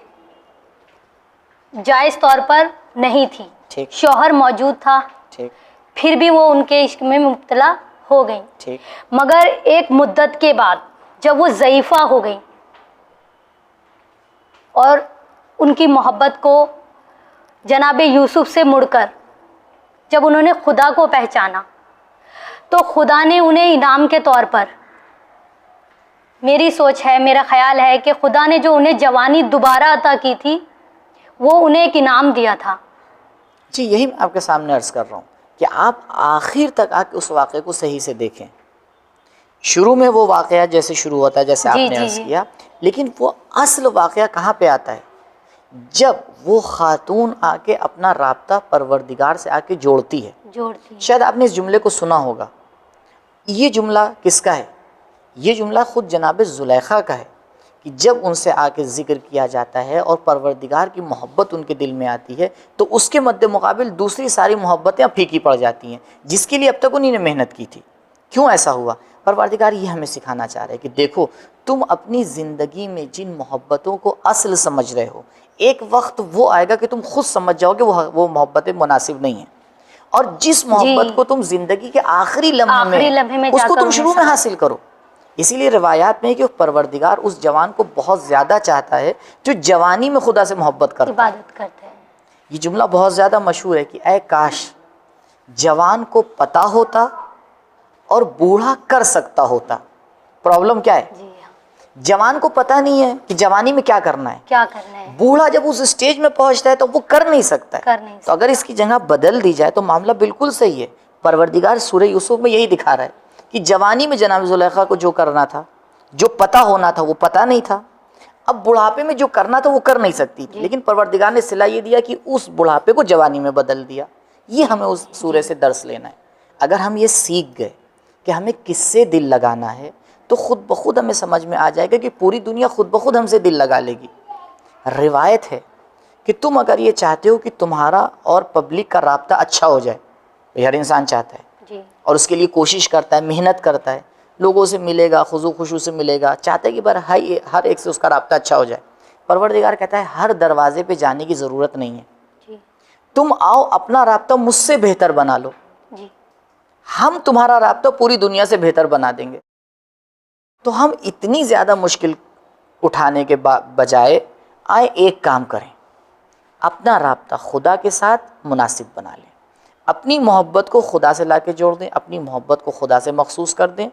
جائز طور پر نہیں تھی۔ ٹھیک شوہر موجود تھا، ٹھیک پھر بھی وہ ان کے عشق میں مبتلا ہو گئیں۔ ٹھیک مگر ایک مدت کے بعد جب وہ ضعیفہ ہو گئیں اور ان کی محبت کو جناب یوسف سے مڑ کر جب انہوں نے خدا کو پہچانا تو خدا نے انہیں انعام کے طور پر، میری سوچ ہے، میرا خیال ہے کہ خدا نے جو انہیں جوانی دوبارہ عطا کی تھی وہ انہیں ایک انعام دیا تھا۔ جی، یہی میں آپ کے سامنے عرض کر رہا ہوں کہ آپ آخر تک آ کے اس واقعے کو صحیح سے دیکھیں۔ شروع میں وہ واقعہ جیسے شروع ہوتا ہے جیسے آپ نے عرض کیا، لیکن وہ اصل واقعہ کہاں پہ آتا ہے؟ جب وہ خاتون آ کے اپنا رابطہ پروردگار سے آ کے جوڑتی ہے۔ شاید آپ نے اس جملے کو سنا ہوگا۔ یہ جملہ کس کا ہے؟ یہ جملہ خود جناب زلیخا کا ہے کہ جب ان سے آ کے ذکر کیا جاتا ہے اور پروردگار کی محبت ان کے دل میں آتی ہے تو اس کے مد مقابل دوسری ساری محبتیں پھیکی پڑ جاتی ہیں جس کے لیے اب تک انہی نے محنت کی تھی۔ کیوں ایسا ہوا؟ پروردگار یہ ہمیں سکھانا چاہ رہے ہیں کہ دیکھو، تم اپنی زندگی میں جن محبتوں کو اصل سمجھ رہے ہو، ایک وقت وہ آئے گا کہ تم خود سمجھ جاؤ کہ وہ محبتیں مناسب نہیں ہیں، اور جس محبت کو تم زندگی کے آخری لمحے میں اس کو تم شروع میں حاصل کرو۔ اسی لیے روایات میں ہے کہ پروردگار اس جوان کو بہت زیادہ چاہتا ہے جو جوانی میں خدا سے محبت کرتا ہے، عبادت کرتے ہیں۔ یہ جملہ بہت زیادہ مشہور ہے کہ اے کاش جوان کو پتہ ہوتا اور بوڑھا کر سکتا ہوتا۔ پرابلم کیا ہے؟ جوان کو پتہ نہیں ہے کہ جوانی میں کیا کرنا ہے، بوڑھا جب اس اسٹیج میں پہنچتا ہے تو وہ کر نہیں سکتا ہے۔ تو اگر اس کی جگہ بدل دی جائے تو معاملہ بالکل صحیح ہے۔ پروردگار سورہ یوسف میں یہی دکھا رہا ہے کہ جوانی میں جناب زلیخا کو جو کرنا تھا، جو پتہ ہونا تھا، وہ پتہ نہیں تھا۔ اب بڑھاپے میں جو کرنا تھا وہ کر نہیں سکتی تھی، لیکن پروردگار نے صلہ یہ دیا کہ اس بڑھاپے کو جوانی میں بدل دیا۔ یہ ہمیں اس سورہ سے درس لینا ہے۔ اگر ہم یہ سیکھ گئے کہ ہمیں کس سے دل لگانا ہے تو خود بخود ہمیں سمجھ میں آ جائے گا کہ پوری دنیا خود بخود ہم سے دل لگا لے گی۔ روایت ہے کہ تم اگر یہ چاہتے ہو کہ تمہارا اور پبلک کا رابطہ اچھا ہو جائے، ہر انسان چاہتا ہے اور اس کے لیے کوشش کرتا ہے، محنت کرتا ہے، لوگوں سے ملے گا، خضوع خشوع سے ملے گا، چاہتا ہے کہ ہر ایک سے اس کا رابطہ اچھا ہو جائے۔ پروردگار کہتا ہے ہر دروازے پہ جانے کی ضرورت نہیں ہے، تم آؤ اپنا رابطہ مجھ سے بہتر بنا لو، ہم تمہارا رابطہ پوری دنیا سے بہتر بنا دیں گے۔ تو ہم اتنی زیادہ مشکل اٹھانے کے بجائے آئے ایک کام کریں، اپنا رابطہ خدا کے ساتھ مناسب بنا لیں، اپنی محبت کو خدا سے لا کے جوڑ دیں، اپنی محبت کو خدا سے مخصوص کر دیں۔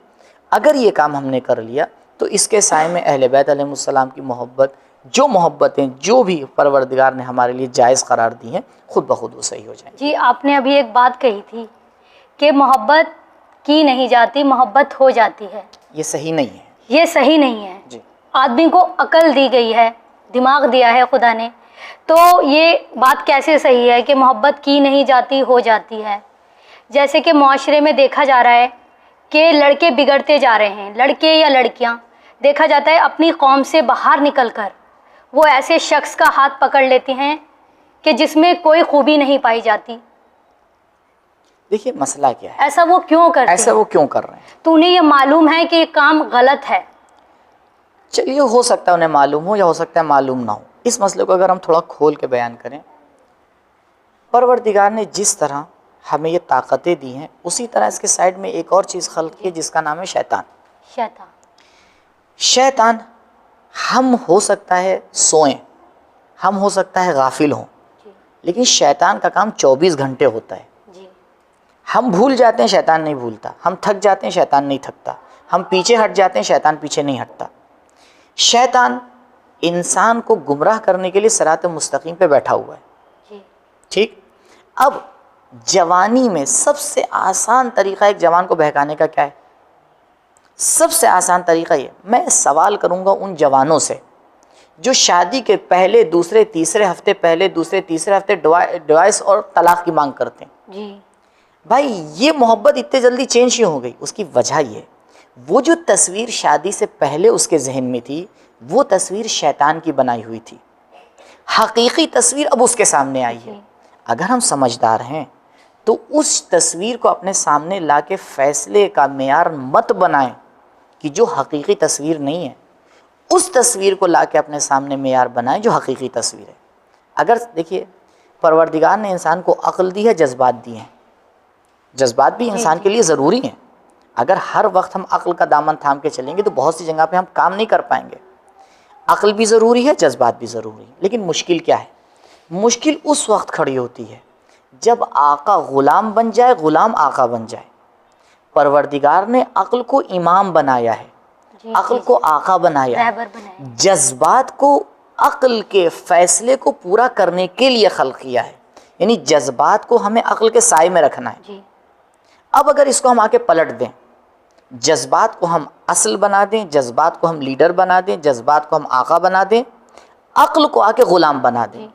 اگر یہ کام ہم نے کر لیا تو اس کے سائے میں اہل بیت علیہ السلام کی محبت، جو محبتیں جو بھی پروردگار نے ہمارے لیے جائز قرار دی ہیں، خود بخود وہ صحیح ہو جائیں۔ جی، آپ نے ابھی ایک بات کہی تھی کہ محبت کی نہیں جاتی، محبت ہو جاتی ہے۔ یہ صحیح نہیں ہے، یہ صحیح نہیں ہے۔ جی، آدمی کو عقل دی گئی ہے، دماغ دیا ہے خدا نے، تو یہ بات کیسے صحیح ہے کہ محبت کی نہیں جاتی ہو جاتی ہے؟ جیسے کہ معاشرے میں دیکھا جا رہا ہے کہ لڑکے بگڑتے جا رہے ہیں، لڑکے یا لڑکیاں دیکھا جاتا ہے اپنی قوم سے باہر نکل کر وہ ایسے شخص کا ہاتھ پکڑ لیتے ہیں کہ جس میں کوئی خوبی نہیں پائی جاتی۔ دیکھیے مسئلہ کیا ہے، ایسا وہ کیوں کرتے ہیں؟ ایسا وہ کیوں کر رہے ہیں؟ تو انہیں یہ معلوم ہے کہ یہ کام غلط ہے۔ چلیے، ہو سکتا ہے انہیں معلوم ہو یا ہو سکتا ہے معلوم نہ ہو۔ اس مسئلے کو اگر ہم تھوڑا کھول کے بیان کریں، پروردگار نے جس طرح ہمیں یہ طاقتیں دی ہیں اسی طرح اس کے سائیڈ میں ایک اور چیز خلق کی ہے جس کا نام ہے شیطان۔ شیطان ہم ہو سکتا ہے سوئیں، ہم ہو سکتا ہے غافل ہوں، لیکن شیطان کا کام 24 گھنٹے ہوتا ہے۔ ہم بھول جاتے ہیں، شیطان نہیں بھولتا. ہم تھک جاتے ہیں، شیطان نہیں تھکتا. ہم پیچھے ہٹ جاتے ہیں، شیطان پیچھے نہیں ہٹتا. شیطان انسان کو گمراہ کرنے کے لیے صراط مستقیم پہ بیٹھا ہوا ہے. جی ٹھیک. اب جوانی میں سب سے آسان طریقہ ایک جوان کو بہکانے کا کیا ہے؟ سب سے آسان طریقہ یہ. میں سوال کروں گا ان جوانوں سے جو شادی کے پہلے دوسرے تیسرے ہفتے ڈیورس اور طلاق کی مانگ کرتے ہیں. جی بھائی یہ محبت اتنے جلدی چینج کیوں ہو گئی؟ اس کی وجہ یہ، وہ جو تصویر شادی سے پہلے اس کے ذہن میں تھی وہ تصویر شیطان کی بنائی ہوئی تھی. حقیقی تصویر اب اس کے سامنے آئی ہے. اگر ہم سمجھدار ہیں تو اس تصویر کو اپنے سامنے لا کے فیصلے کا معیار مت بنائیں کہ جو حقیقی تصویر نہیں ہے، اس تصویر کو لا کے اپنے سامنے معیار بنائیں جو حقیقی تصویر ہے. اگر دیکھیے پروردگار نے انسان کو عقل دی ہے، جذبات دی ہیں. جذبات بھی انسان کے لیے ضروری ہیں. اگر ہر وقت ہم عقل کا دامن تھام کے چلیں گے تو بہت سی جگہ پہ ہم کام نہیں کر پائیں گے. عقل بھی ضروری ہے، جذبات بھی ضروری ہے. لیکن مشکل کیا ہے؟ مشکل اس وقت کھڑی ہوتی ہے جب آقا غلام بن جائے، غلام آقا بن جائے. پروردگار نے عقل کو امام بنایا ہے، عقل کو آقا بنایا ہے، جذبات کو عقل کے فیصلے کو پورا کرنے کے لیے خلق کیا ہے. یعنی جذبات کو ہمیں عقل کے سائے میں رکھنا ہے. اب اگر اس کو ہم آ کے پلٹ دیں، جذبات کو ہم اصل بنا دیں، جذبات کو ہم لیڈر بنا دیں، جذبات کو ہم آقا بنا دیں، عقل کو آ کے غلام بنا دیں،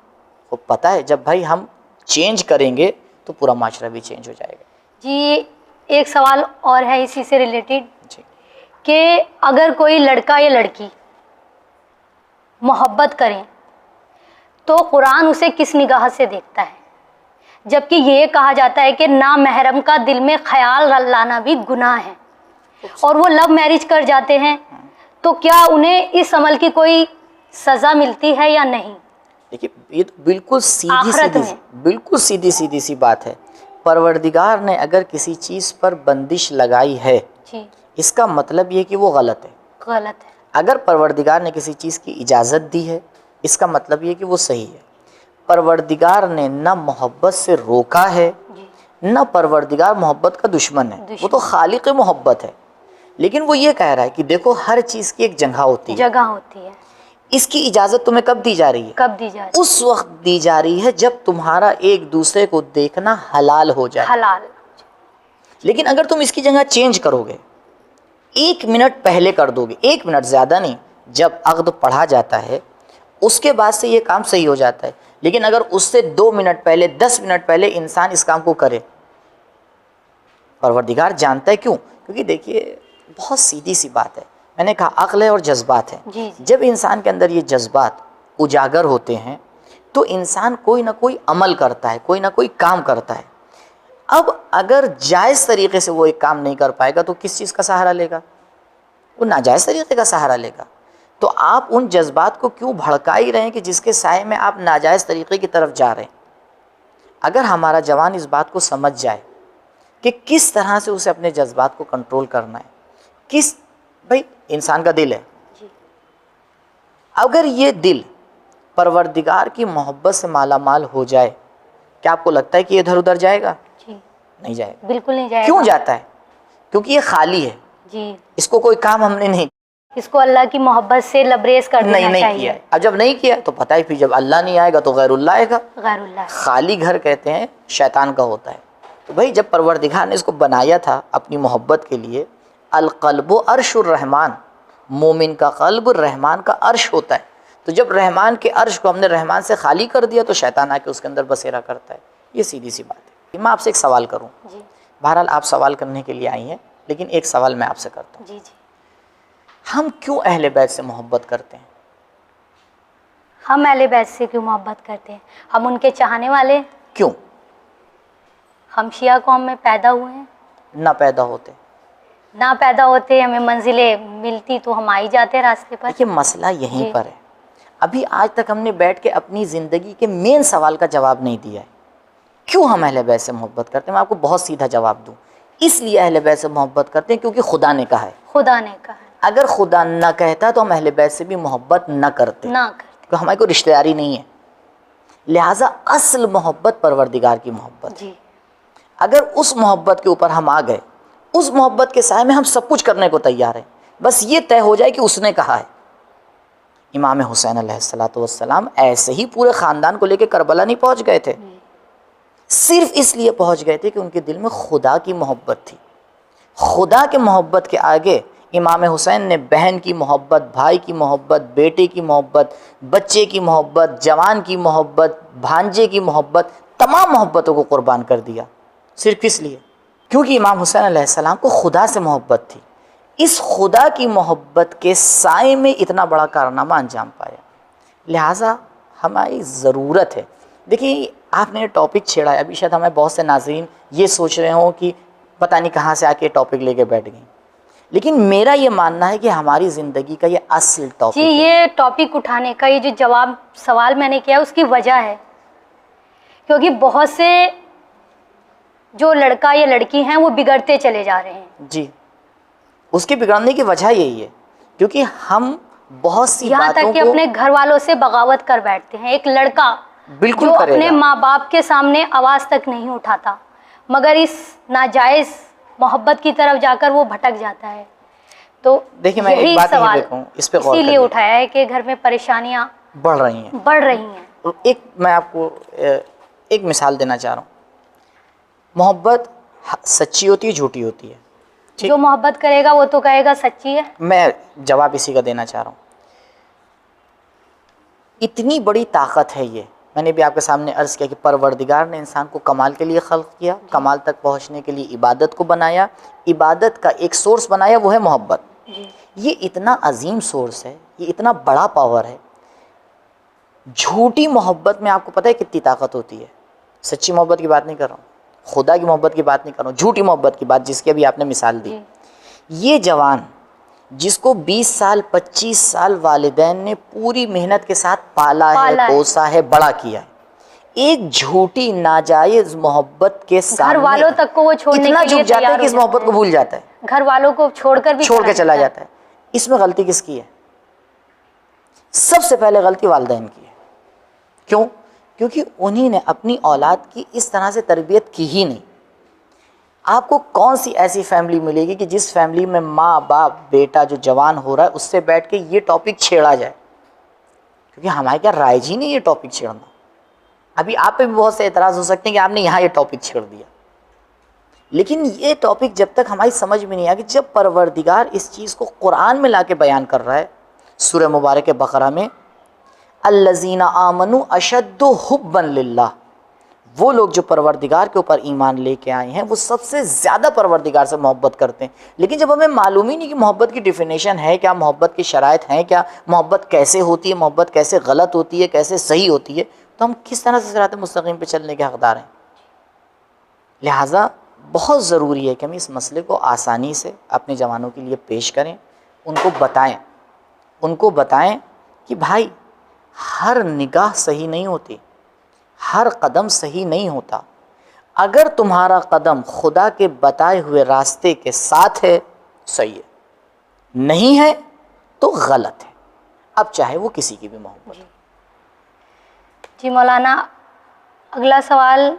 وہ پتہ ہے جب بھائی ہم چینج کریں گے تو پورا معاشرہ بھی چینج ہو جائے گا. جی ایک سوال اور ہے اسی سے ریلیٹڈ جی کہ اگر کوئی لڑکا یا لڑکی محبت کریں تو قرآن اسے کس نگاہ سے دیکھتا ہے؟ جبکہ یہ کہا جاتا ہے کہ نامحرم کا دل میں خیال لانا بھی گناہ ہے، اور وہ لو میرج کر جاتے ہیں، تو کیا انہیں اس عمل کی کوئی سزا ملتی ہے یا نہیں؟ دیکھیے یہ تو بالکل آخرت میں بالکل سیدھی سی بات ہے. پروردگار نے اگر کسی چیز پر بندش لگائی ہے جی اس کا مطلب یہ کہ وہ غلط ہے. غلط ہے. اگر پروردگار نے کسی چیز کی اجازت دی ہے اس کا مطلب یہ کہ وہ صحیح ہے. پروردگار نے نہ محبت سے روکا ہے، نہ پروردگار محبت کا دشمن ہے، وہ تو خالق محبت ہے. لیکن وہ یہ کہہ رہا ہے کہ دیکھو ہر چیز کی ایک جگہ ہوتی ہے. اس کی اجازت تمہیں کب دی جا رہی ہے؟ کب دی جا رہی ہے؟ اس وقت دی جا رہی ہے جب تمہارا ایک دوسرے کو دیکھنا حلال ہو جائے. حلال. لیکن اگر تم اس کی جگہ چینج کرو گے، 1 منٹ پہلے کر دو گے، 1 منٹ زیادہ نہیں، جب عقد پڑھا جاتا ہے اس کے بعد سے یہ کام صحیح ہو جاتا ہے. لیکن اگر اس سے 2 منٹ پہلے 10 منٹ پہلے انسان اس کام کو کرے، پروردگار جانتا ہے کیوں؟ کیونکہ دیکھیے بہت سیدھی سی بات ہے. میں نے کہا عقل ہے اور جذبات ہیں. جب انسان کے اندر یہ جذبات اجاگر ہوتے ہیں تو انسان کوئی نہ کوئی عمل کرتا ہے، کوئی نہ کوئی کام کرتا ہے. اب اگر جائز طریقے سے وہ ایک کام نہیں کر پائے گا تو کس چیز کا سہارا لے گا؟ وہ ناجائز طریقے کا سہارا لے گا. تو آپ ان جذبات کو کیوں بھڑکا ہی رہے ہیں کہ جس کے سائے میں آپ ناجائز طریقے کی طرف جا رہے ہیں؟ اگر ہمارا جوان اس بات کو سمجھ جائے کہ کس طرح سے اسے اپنے جذبات کو کنٹرول کرنا ہے، بھائی انسان کا دل ہے، اگر یہ دل پروردگار کی محبت سے مالا مال ہو جائے، کیا آپ کو لگتا ہے کہ یہ ادھر ادھر جائے گا؟ نہیں جائے گا. بالکل نہیں جائے گا. کیوں جاتا ہے؟ کیونکہ یہ خالی ہے. جی اس کو کوئی کام ہم نے نہیں، اس کو اللہ کی محبت سے لبریز کر دینا نہیں چاہیے. کیا. اب جب نہیں کیا تو پتہ ہی پھر جب اللہ نہیں آئے گا تو غیر اللہ آئے گا. غیر اللہ. خالی گھر کہتے ہیں شیطان کا ہوتا ہے. تو بھائی جب پروردگار نے اس کو بنایا تھا اپنی محبت کے لیے، القلب عرش الرحمن، مومن کا قلب رحمان کا عرش ہوتا ہے. تو جب رحمان کے عرش کو ہم نے رحمان سے خالی کر دیا تو شیطان آ کے اس کے اندر بسیرا کرتا ہے. یہ سیدھی سی بات ہے. میں آپ سے ایک سوال کروں. بہرحال آپ سوال کرنے کے لیے آئی ہیں، لیکن ایک سوال میں آپ سے کرتا ہوں. ہم کیوں اہل بیت سے محبت کرتے ہیں؟ ہم اہل بیت سے کیوں محبت کرتے ہیں؟ ہم ان کے چاہنے والے. کیوں؟ ہم شیعہ قوم میں پیدا ہوئے ہیں. نہ پیدا ہوتے ہمیں منزلیں ملتی تو ہم آئی جاتے راستے پر. دیکھیے مسئلہ یہیں پر ہے. ابھی آج تک ہم نے بیٹھ کے اپنی زندگی کے مین سوال کا جواب نہیں دیا ہے. کیوں ہم اہل بیت سے محبت کرتے ہیں؟ میں آپ کو بہت سیدھا جواب دوں. اس لیے اہل بیت سے محبت کرتے ہیں کیونکہ خدا نے کہا ہے. خدا نے کہا ہے. اگر خدا نہ کہتا تو ہم اہل بیت سے بھی محبت نہ کرتے، کیونکہ ہماری کوئی رشتہ داری نہیں ہے. لہٰذا اصل محبت پروردگار کی محبت. اگر اس محبت کے اوپر ہم آ گئے، اس محبت کے سائے میں ہم سب کچھ کرنے کو تیار ہیں، بس یہ طے ہو جائے کہ اس نے کہا ہے۔ امام حسین علیہ السلام ایسے ہی پورے خاندان کو لے کے کربلا نہیں پہنچ گئے تھے، صرف اس لیے پہنچ گئے تھے کہ ان کے دل میں خدا کی محبت تھی۔ خدا کے محبت کے آگے امام حسین نے بہن کی محبت، بھائی کی محبت، بیٹے کی محبت، بچے کی محبت، جوان کی محبت، بھانجے کی محبت، تمام محبتوں کو قربان کر دیا، صرف اس لیے کیونکہ امام حسین علیہ السلام کو خدا سے محبت تھی۔ اس خدا کی محبت کے سائے میں اتنا بڑا کارنامہ انجام پایا، لہٰذا ہماری ضرورت ہے۔ دیکھیے آپ نے یہ ٹاپک چھیڑا ہے، ابھی شاید ہمیں بہت سے ناظرین یہ سوچ رہے ہوں کہ پتہ نہیں کہاں سے آ کے ٹاپک لے کے بیٹھ گئیں، لیکن میرا یہ ماننا ہے کہ ہماری زندگی کا یہ اصل ٹاپک جی، یہ ٹاپک اٹھانے کا یہ جو سوال میں نے کیا اس کی وجہ ہے، کیونکہ بہت سے جو لڑکا یا لڑکی ہیں وہ بگڑتے چلے جا رہے ہیں۔ جی، اس کے بگڑنے کی وجہ یہی ہے کیونکہ ہم بہت سی یہاں باتوں تک کہ کو اپنے گھر والوں سے بغاوت کر بیٹھتے ہیں۔ ایک لڑکا بالکل جو کرے اپنے گا، ماں باپ کے سامنے آواز تک نہیں اٹھاتا، مگر اس ناجائز محبت کی طرف جا کر وہ بھٹک جاتا ہے۔ تو دیکھیں میں ایک یہی بات یہ سوال دیکھوں، اس پہ غور اسی لیے کریے، اٹھایا ہے کہ گھر میں پریشانیاں بڑھ رہی ہیں۔ بڑھ رہی ہیں۔ ایک میں آپ کو ایک مثال دینا چاہ رہا ہوں۔ محبت سچی ہوتی ہے، جھوٹی ہوتی ہے، ٹھیک؟ جو محبت کرے گا وہ تو کہے گا سچی ہے۔ میں جواب اسی کا دینا چاہ رہا ہوں۔ اتنی بڑی طاقت ہے یہ، میں نے بھی آپ کے سامنے عرض کیا کہ پروردگار نے انسان کو کمال کے لیے خلق کیا، کمال تک پہنچنے کے لیے عبادت کو بنایا، عبادت کا ایک سورس بنایا، وہ ہے محبت۔ یہ اتنا عظیم سورس ہے، یہ اتنا بڑا پاور ہے۔ جھوٹی محبت میں آپ کو پتہ ہے کتنی طاقت ہوتی ہے؟ سچی محبت کی بات نہیں کر رہا ہوں، خدا کی محبت کی بات نہیں کر رہا ہوں، جھوٹی محبت کی بات، جس کی ابھی آپ نے مثال دی۔ یہ جوان جس کو 20 سال 25 سال والدین نے پوری محنت کے ساتھ پالا ہے، پوسا ہے، بڑا کیا ہے، ایک جھوٹی ناجائز محبت کے سامنے گھر والوں تک کو وہ چھوڑنے اتنا کے لیے جھک جاتا ہے تیار کہ اس ہو محبت کو بھول جاتا ہے، گھر والوں کو چھوڑ کر بھی چھوڑ کے چلا جاتا ہے۔ اس میں غلطی کس کی ہے؟ سب سے پہلے غلطی والدین کی ہے۔ کیوں؟ کیونکہ انہی نے اپنی اولاد کی اس طرح سے تربیت کی ہی نہیں۔ آپ کو کون سی ایسی فیملی ملے گی کہ جس فیملی میں ماں باپ بیٹا جو جوان ہو رہا ہے اس سے بیٹھ کے یہ ٹاپک چھیڑا جائے؟ کیونکہ ہمارے کیا رائج ہی نہیں یہ ٹاپک چھیڑنا۔ ابھی آپ پہ بھی بہت سے اعتراض ہو سکتے ہیں کہ آپ نے یہاں یہ ٹاپک چھیڑ دیا، لیکن یہ ٹاپک جب تک ہماری سمجھ میں نہیں آئے گی، جب پروردگار اس چیز کو قرآن میں لا کے بیان کر رہا ہے، سورہ مبارک بقرہ میں، الذین آمنوا اشد حبا للہ، وہ لوگ جو پروردگار کے اوپر ایمان لے کے آئے ہیں وہ سب سے زیادہ پروردگار سے محبت کرتے ہیں۔ لیکن جب ہمیں معلوم ہی نہیں کہ محبت کی ڈیفینیشن ہے کیا، محبت کی شرائط ہیں کیا، محبت کیسے ہوتی ہے، محبت کیسے غلط ہوتی ہے، کیسے صحیح ہوتی ہے، تو ہم کس طرح سے صراط مستقیم پہ چلنے کے حقدار ہیں؟ لہٰذا بہت ضروری ہے کہ ہم اس مسئلے کو آسانی سے اپنے جوانوں کے لیے پیش کریں، ان کو بتائیں کہ بھائی ہر نگاہ صحیح نہیں ہوتی، ہر قدم صحیح نہیں ہوتا، اگر تمہارا قدم خدا کے بتائے ہوئے راستے کے ساتھ ہے صحیح ہے، نہیں ہے تو غلط ہے، اب چاہے وہ کسی کی بھی محبت ہو۔ جی مولانا، اگلا سوال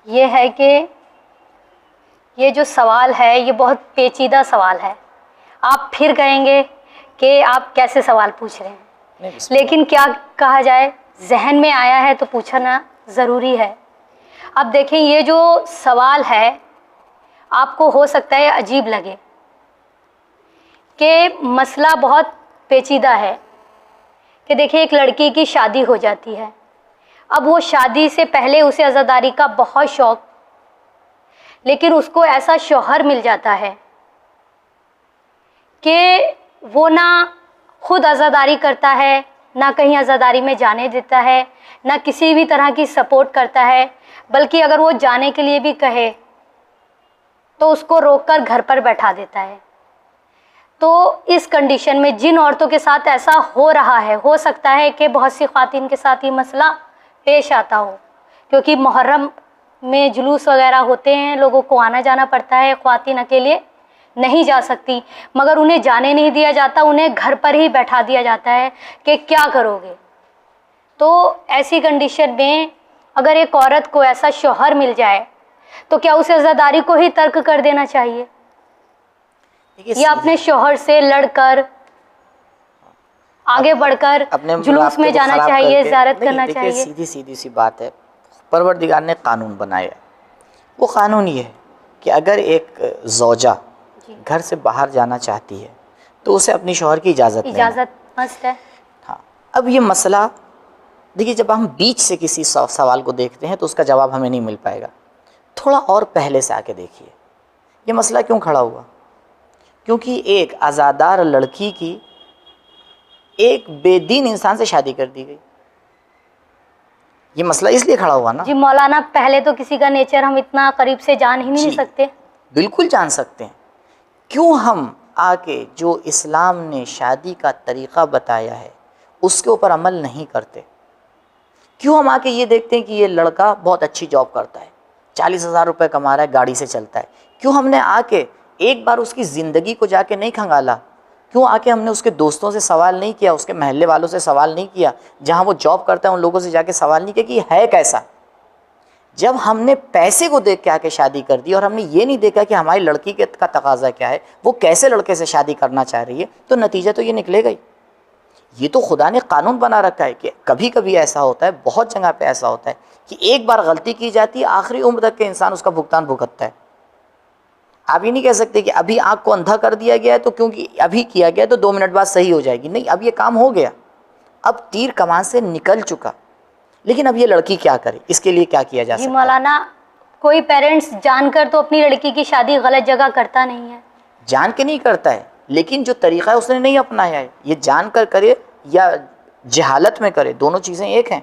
یہ ہے کہ یہ جو سوال ہے یہ بہت پیچیدہ سوال ہے، آپ پھر کہیں گے کہ آپ کیسے سوال پوچھ رہے ہیں، لیکن کیا کہا جائے، ذہن میں آیا ہے تو پوچھنا ضروری ہے۔ اب دیکھیں یہ جو سوال ہے آپ کو ہو سکتا ہے عجیب لگے کہ مسئلہ بہت پیچیدہ ہے، کہ دیکھیں ایک لڑکی کی شادی ہو جاتی ہے، اب وہ شادی سے پہلے اسے عزاداری کا بہت شوق، لیکن اس کو ایسا شوہر مل جاتا ہے کہ وہ نہ خود عزاداری کرتا ہے، نہ کہیں عزاداری میں جانے دیتا ہے، نہ کسی بھی طرح کی سپورٹ کرتا ہے، بلکہ اگر وہ جانے کے لیے بھی کہے تو اس کو روک کر گھر پر بیٹھا دیتا ہے۔ تو اس کنڈیشن میں جن عورتوں کے ساتھ ایسا ہو رہا ہے، ہو سکتا ہے کہ بہت سی خواتین کے ساتھ یہ مسئلہ پیش آتا ہو، کیونکہ محرم میں جلوس وغیرہ ہوتے ہیں، لوگوں کو آنا جانا پڑتا ہے، خواتین اکیلے نہیں جا سکتی، مگر انہیں جانے نہیں دیا جاتا، انہیں گھر پر ہی بیٹھا دیا جاتا ہے کہ کیا کرو گے۔ تو ایسی کنڈیشن میں اگر ایک عورت کو ایسا شوہر مل جائے تو کیا اسے عزاداری کو ہی ترک کر دینا چاہیے یا اپنے شوہر سے لڑ کر آگے بڑھ کر جلوس میں جانا چاہیے, زیارت کرنا چاہیے؟ سیدھی سی بات ہے, پروردگار نے قانون بنایا ہے. وہ قانون یہ ہے کہ اگر ایک زوجہ گھر سے باہر جانا چاہتی ہے تو اسے اپنی شوہر کی اجازت مست ہے. ہاں, اب یہ مسئلہ دیکھیے, جب ہم بیچ سے کسی سوال کو دیکھتے ہیں تو اس کا جواب ہمیں نہیں مل پائے گا. تھوڑا اور پہلے سے آ کے دیکھیے یہ مسئلہ کیوں کھڑا ہوا. کیونکہ ایک آزادار لڑکی کی ایک بے دین انسان سے شادی کر دی گئی. یہ مسئلہ اس لیے کھڑا ہوا نا. جی مولانا, پہلے تو کسی کا نیچر ہم اتنا قریب سے جان ہی نہیں سکتے. بالکل جان سکتے ہیں. کیوں ہم آ کے جو اسلام نے شادی کا طریقہ بتایا ہے اس کے اوپر عمل نہیں کرتے؟ کیوں ہم آ کے یہ دیکھتے ہیں کہ یہ لڑکا بہت اچھی جاب کرتا ہے, 40,000 روپے کما رہا ہے, گاڑی سے چلتا ہے, کیوں ہم نے آ کے ایک بار اس کی زندگی کو جا کے نہیں کھنگالا؟ کیوں آ کے ہم نے اس کے دوستوں سے سوال نہیں کیا, اس کے محلے والوں سے سوال نہیں کیا, جہاں وہ جاب کرتا ہے ان لوگوں سے جا کے سوال نہیں کیا کہ یہ ہے کیسا؟ جب ہم نے پیسے کو دیکھ کے آ کے شادی کر دی اور ہم نے یہ نہیں دیکھا کہ ہماری لڑکی کا تقاضا کیا ہے, وہ کیسے لڑکے سے شادی کرنا چاہ رہی ہے, تو نتیجہ تو یہ نکلے گا ہی. یہ تو خدا نے قانون بنا رکھا ہے کہ کبھی کبھی ایسا ہوتا ہے, بہت جگہ پہ ایسا ہوتا ہے کہ ایک بار غلطی کی جاتی ہے, آخری عمر تک کے انسان اس کا بھگتان بھگتتا ہے. آپ یہ نہیں کہہ سکتے کہ ابھی آنکھ کو اندھا کر دیا گیا ہے تو کیونکہ ابھی کیا گیا تو 2 منٹ بعد صحیح ہو جائے گی. نہیں, اب یہ کام ہو گیا, اب تیر کمان سے نکل چکا. لیکن اب یہ لڑکی کیا کرے, اس کے لیے کیا کیا جا سکتا ہے؟ مولانا, کوئی پیرنٹس جان کر تو اپنی لڑکی کی شادی غلط جگہ کرتا نہیں ہے. جان کے نہیں کرتا ہے, لیکن جو طریقہ ہے اس نے نہیں اپنایا ہے. یہ جان کر کرے یا جہالت میں کرے, دونوں چیزیں ایک ہیں.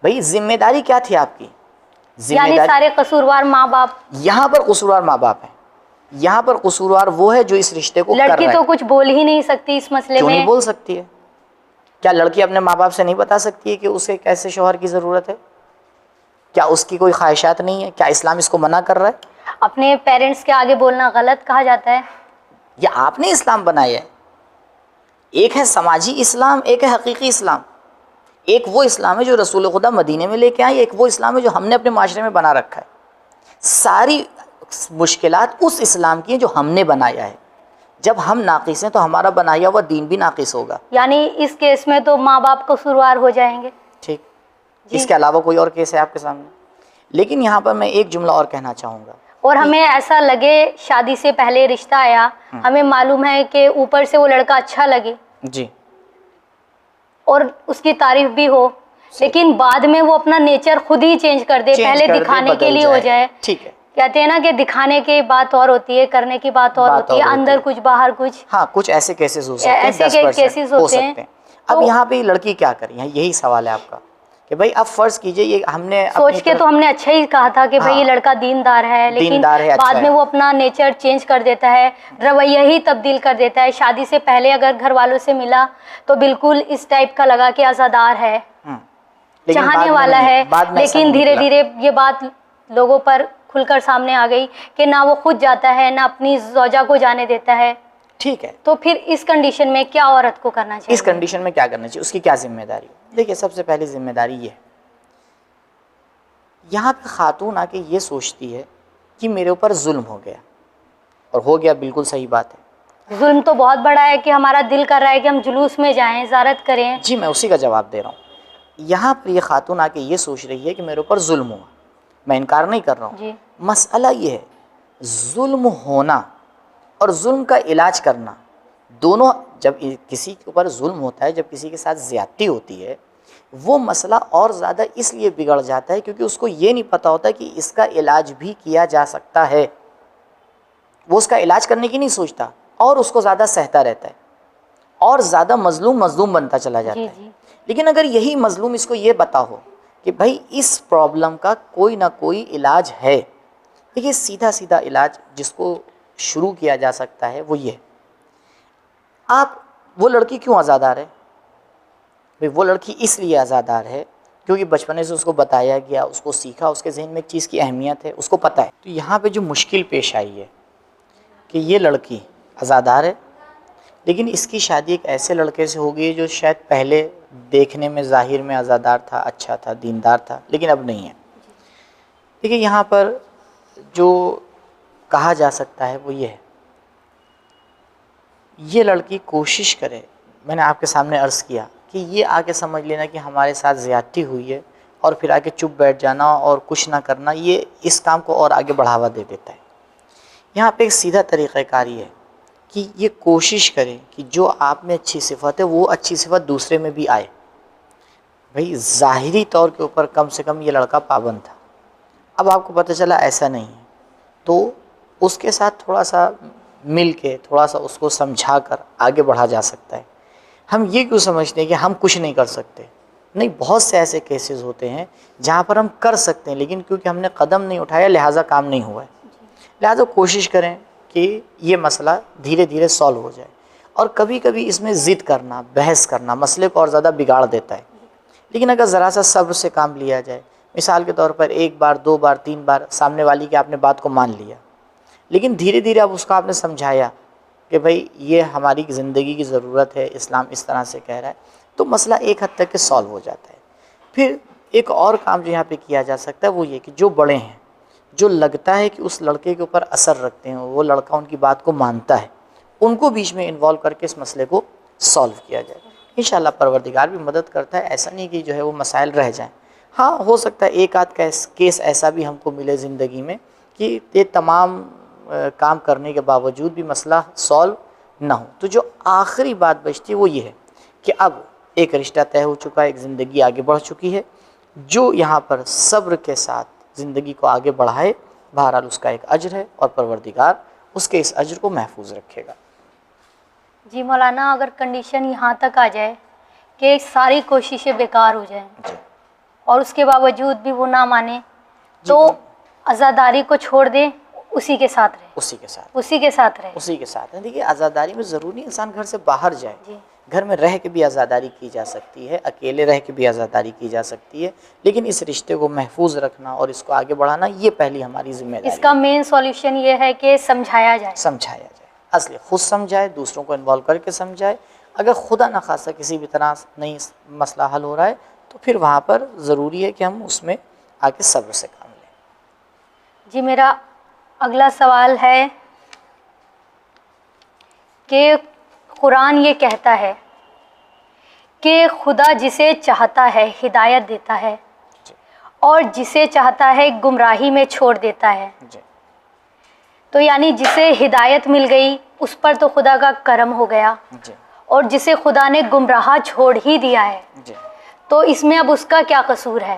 بھئی ذمہ داری کیا تھی آپ کی؟ یعنی سارے قصوروار ماں باپ. یہاں پر قصوروار ماں باپ ہیں. یہاں پر قصوروار وہ ہے جو اس رشتے کو کر رہا ہے. لڑکی تو کچھ بول ہی نہیں سکتی اس مسئلے میں. کیوں نہیں بول سکتی ہے؟ کیا لڑکی اپنے ماں باپ سے نہیں بتا سکتی ہے کہ اسے کیسے شوہر کی ضرورت ہے؟ کیا اس کی کوئی خواہشات نہیں ہے؟ کیا اسلام اس کو منع کر رہا ہے؟ اپنے پیرنٹس کے آگے بولنا غلط کہا جاتا ہے. یہ آپ نے اسلام بنایا ہے. ایک ہے سماجی اسلام, ایک ہے حقیقی اسلام. ایک وہ اسلام ہے جو رسول خدا مدینے میں لے کے آئے, ایک وہ اسلام ہے جو ہم نے اپنے معاشرے میں بنا رکھا ہے. ساری مشکلات اس اسلام کی ہیں جو ہم نے بنایا ہے. جب ہم ناقص ہیں تو ہمارا بنایا ہوا دین بھی ناقص ہوگا. یعنی اس کیس میں تو ماں باپ قصوروار ہو جائیں گے. ٹھیک, اس کے علاوہ کوئی اور کیس ہے آپ کے سامنے؟ لیکن یہاں پر میں ایک جملہ اور کہنا چاہوں گا. اور ہمیں ایسا لگے شادی سے پہلے رشتہ آیا, ہمیں معلوم ہے کہ اوپر سے وہ لڑکا اچھا لگے جی, اور اس کی تعریف بھی ہو, لیکن بعد میں وہ اپنا نیچر خود ہی چینج کر دے, پہلے دکھانے کے لیے ہو جائے. ٹھیک ہے, کہتے ہیں نا کہ دکھانے کی بات اور ہوتی ہے, کرنے کی بات اور ہوتی ہے, اندر کچھ باہر کچھ. ہاں, کچھ ایسے کیسز ہو سکتے ہیں, ایسے کیسز ہوتے ہیں. اب یہاں پہ لڑکی کیا کرے, یہی سوال ہے آپ کا کہ بھائی اب فرض کیجئے یہ ہم نے سوچ کے تو ہم نے اچھا ہی کہا تھا کہ بھئی یہ لڑکا دیندار ہے, لیکن بعد میں وہ اپنا نیچر چینج کر دیتا ہے, رویہ ہی تبدیل کر دیتا ہے. شادی سے پہلے اگر گھر والوں سے ملا تو بالکل اس ٹائپ کا لگا کہ عزادار ہے, چاہنے والا ہے, لیکن دھیرے دھیرے یہ بات لوگوں پر کھل کر سامنے آ گئی کہ نہ وہ خود جاتا ہے نہ اپنی زوجہ کو جانے دیتا ہے. ٹھیک ہے, تو پھر اس کنڈیشن میں کیا عورت کو کرنا چاہیے؟ اس کنڈیشن میں کیا کرنا چاہیے, اس کی کیا ذمہ داری؟ دیکھیے, سب سے پہلی ذمہ داری یہ ہے, یہاں پہ خاتون آ کے یہ سوچتی ہے کہ میرے اوپر ظلم ہو گیا, اور ہو گیا, بالکل صحیح بات ہے. ظلم تو بہت بڑا ہے کہ ہمارا دل کر رہا ہے کہ ہم جلوس میں جائیں, زیارت کریں. جی, میں اسی کا جواب دے رہا ہوں. یہاں پر یہ خاتون آ کے یہ سوچ رہی ہے کہ میرے اوپر ظلم ہوا, میں انکار نہیں کر رہا ہوں. جی, مسئلہ یہ ہے, ظلم ہونا اور ظلم کا علاج کرنا دونوں. جب کسی کے اوپر ظلم ہوتا ہے, جب کسی کے ساتھ زیادتی ہوتی ہے, وہ مسئلہ اور زیادہ اس لیے بگڑ جاتا ہے کیونکہ اس کو یہ نہیں پتہ ہوتا کہ اس کا علاج بھی کیا جا سکتا ہے. وہ اس کا علاج کرنے کی نہیں سوچتا اور اس کو زیادہ سہتا رہتا ہے, اور زیادہ مظلوم بنتا چلا جاتا ہے. لیکن اگر یہی مظلوم اس کو یہ بتا ہو کہ بھائی اس پرابلم کا کوئی نہ کوئی علاج ہے, دیکھیے سیدھا سیدھا علاج جس کو شروع کیا جا سکتا ہے وہ یہ ہے, وہ لڑکی کیوں آزادار ہے؟ بھائی وہ لڑکی اس لیے آزادار ہے کیونکہ بچپنے سے اس کو بتایا گیا, اس کو سیکھا, اس کے ذہن میں ایک چیز کی اہمیت ہے, اس کو پتہ ہے. تو یہاں پہ جو مشکل پیش آئی ہے کہ یہ لڑکی آزادار ہے, لیکن اس کی شادی ایک ایسے لڑکے سے ہو گئی جو شاید پہلے دیکھنے میں ظاہر میں عزادار تھا، اچھا تھا، دیندار تھا، لیکن اب نہیں ہے۔ دیکھیے یہاں پر جو کہا جا سکتا ہے وہ یہ ہے، یہ لڑکی کوشش کرے، میں نے آپ کے سامنے عرض کیا کہ یہ آ کے سمجھ لینا کہ ہمارے ساتھ زیادتی ہوئی ہے اور پھر آ کے چپ بیٹھ جانا اور کچھ نہ کرنا، یہ اس کام کو اور آگے بڑھاوا دے دیتا ہے۔ یہاں پہ ایک سیدھا طریقہ کاری ہے کہ یہ کوشش کرے کہ جو آپ میں اچھی صفت ہے وہ اچھی صفت دوسرے میں بھی آئے۔ بھئی ظاہری طور کے اوپر کم سے کم یہ لڑکا پابند تھا، اب آپ کو پتہ چلا ایسا نہیں ہے، تو اس کے ساتھ تھوڑا سا مل کے تھوڑا سا اس کو سمجھا کر آگے بڑھا جا سکتا ہے۔ ہم یہ کیوں سمجھتے ہیں کہ ہم کچھ نہیں کر سکتے؟ نہیں، بہت سے ایسے کیسز ہوتے ہیں جہاں پر ہم کر سکتے ہیں، لیکن کیونکہ ہم نے قدم نہیں اٹھایا لہٰذا کام نہیں ہوا ہے۔ لہٰذا کوشش کریں کہ یہ مسئلہ دھیرے دھیرے سالو ہو جائے، اور کبھی کبھی اس میں ضد کرنا، بحث کرنا مسئلے کو اور زیادہ بگاڑ دیتا ہے، لیکن اگر ذرا سا صبر سے کام لیا جائے، مثال کے طور پر ایک بار، دو بار، تین بار سامنے والی کی آپ نے بات کو مان لیا، لیکن دھیرے دھیرے اب اس کو آپ نے سمجھایا کہ بھئی یہ ہماری زندگی کی ضرورت ہے، اسلام اس طرح سے کہہ رہا ہے، تو مسئلہ ایک حد تک کہ سالو ہو جاتا ہے۔ پھر ایک اور کام جو یہاں پہ کیا جا سکتا ہے وہ یہ کہ جو بڑے ہیں، جو لگتا ہے کہ اس لڑکے کے اوپر اثر رکھتے ہیں، وہ لڑکا ان کی بات کو مانتا ہے، ان کو بیچ میں انوالو کر کے اس مسئلے کو سالو کیا جائے۔ انشاءاللہ پروردگار بھی مدد کرتا ہے، ایسا نہیں کہ جو ہے وہ مسائل رہ جائیں۔ ہاں ہو سکتا ہے ایک آدھ کیس ایسا بھی ہم کو ملے زندگی میں کہ یہ تمام کام کرنے کے باوجود بھی مسئلہ سالو نہ ہو، تو جو آخری بات بچتی ہے وہ یہ ہے کہ اب ایک رشتہ طے ہو چکا ہے، ایک زندگی آگے بڑھ چکی ہے، جو یہاں پر صبر کے ساتھ زندگی کو آگے بڑھائے، بہرحال اس کا ایک اجر ہے اور پروردگار اس کے اس اجر کو محفوظ رکھے گا۔ جی مولانا، اگر کنڈیشن یہاں تک آ جائے کہ ساری کوششیں بیکار ہو جائیں اور اس کے باوجود بھی وہ نہ مانے، تو عزاداری کو چھوڑ دیں، اسی کے ساتھ رہے، اسی کے ساتھ اسی کے ساتھ رہے۔ دیکھیے عزاداری میں ضروری انسان گھر سے باہر جائے، گھر میں رہ کے بھی عزاداری کی جا سکتی ہے، اکیلے رہ کے بھی عزاداری کی جا سکتی ہے، لیکن اس رشتے کو محفوظ رکھنا اور اس کو آگے بڑھانا یہ پہلی ہماری ذمہ داری ہے۔ اس کا مین سولیوشن یہ ہے کہ سمجھایا جائے، اصلی خود سمجھائے، دوسروں کو انوالو کر کے سمجھائے۔ اگر خدا نخواستہ کسی بھی طرح نہیں مسئلہ حل ہو رہا ہے تو پھر وہاں پر ضروری ہے کہ ہم اس میں آ کے صبر سے کام لیں۔ جی میرا اگلا سوال ہے کہ قرآن یہ کہتا ہے کہ خدا جسے چاہتا ہے ہدایت دیتا ہے اور جسے چاہتا ہے گمراہی میں چھوڑ دیتا ہے، تو یعنی جسے ہدایت مل گئی اس پر تو خدا کا کرم ہو گیا، اور جسے خدا نے گمراہ چھوڑ ہی دیا ہے تو اس میں اب اس کا کیا قصور ہے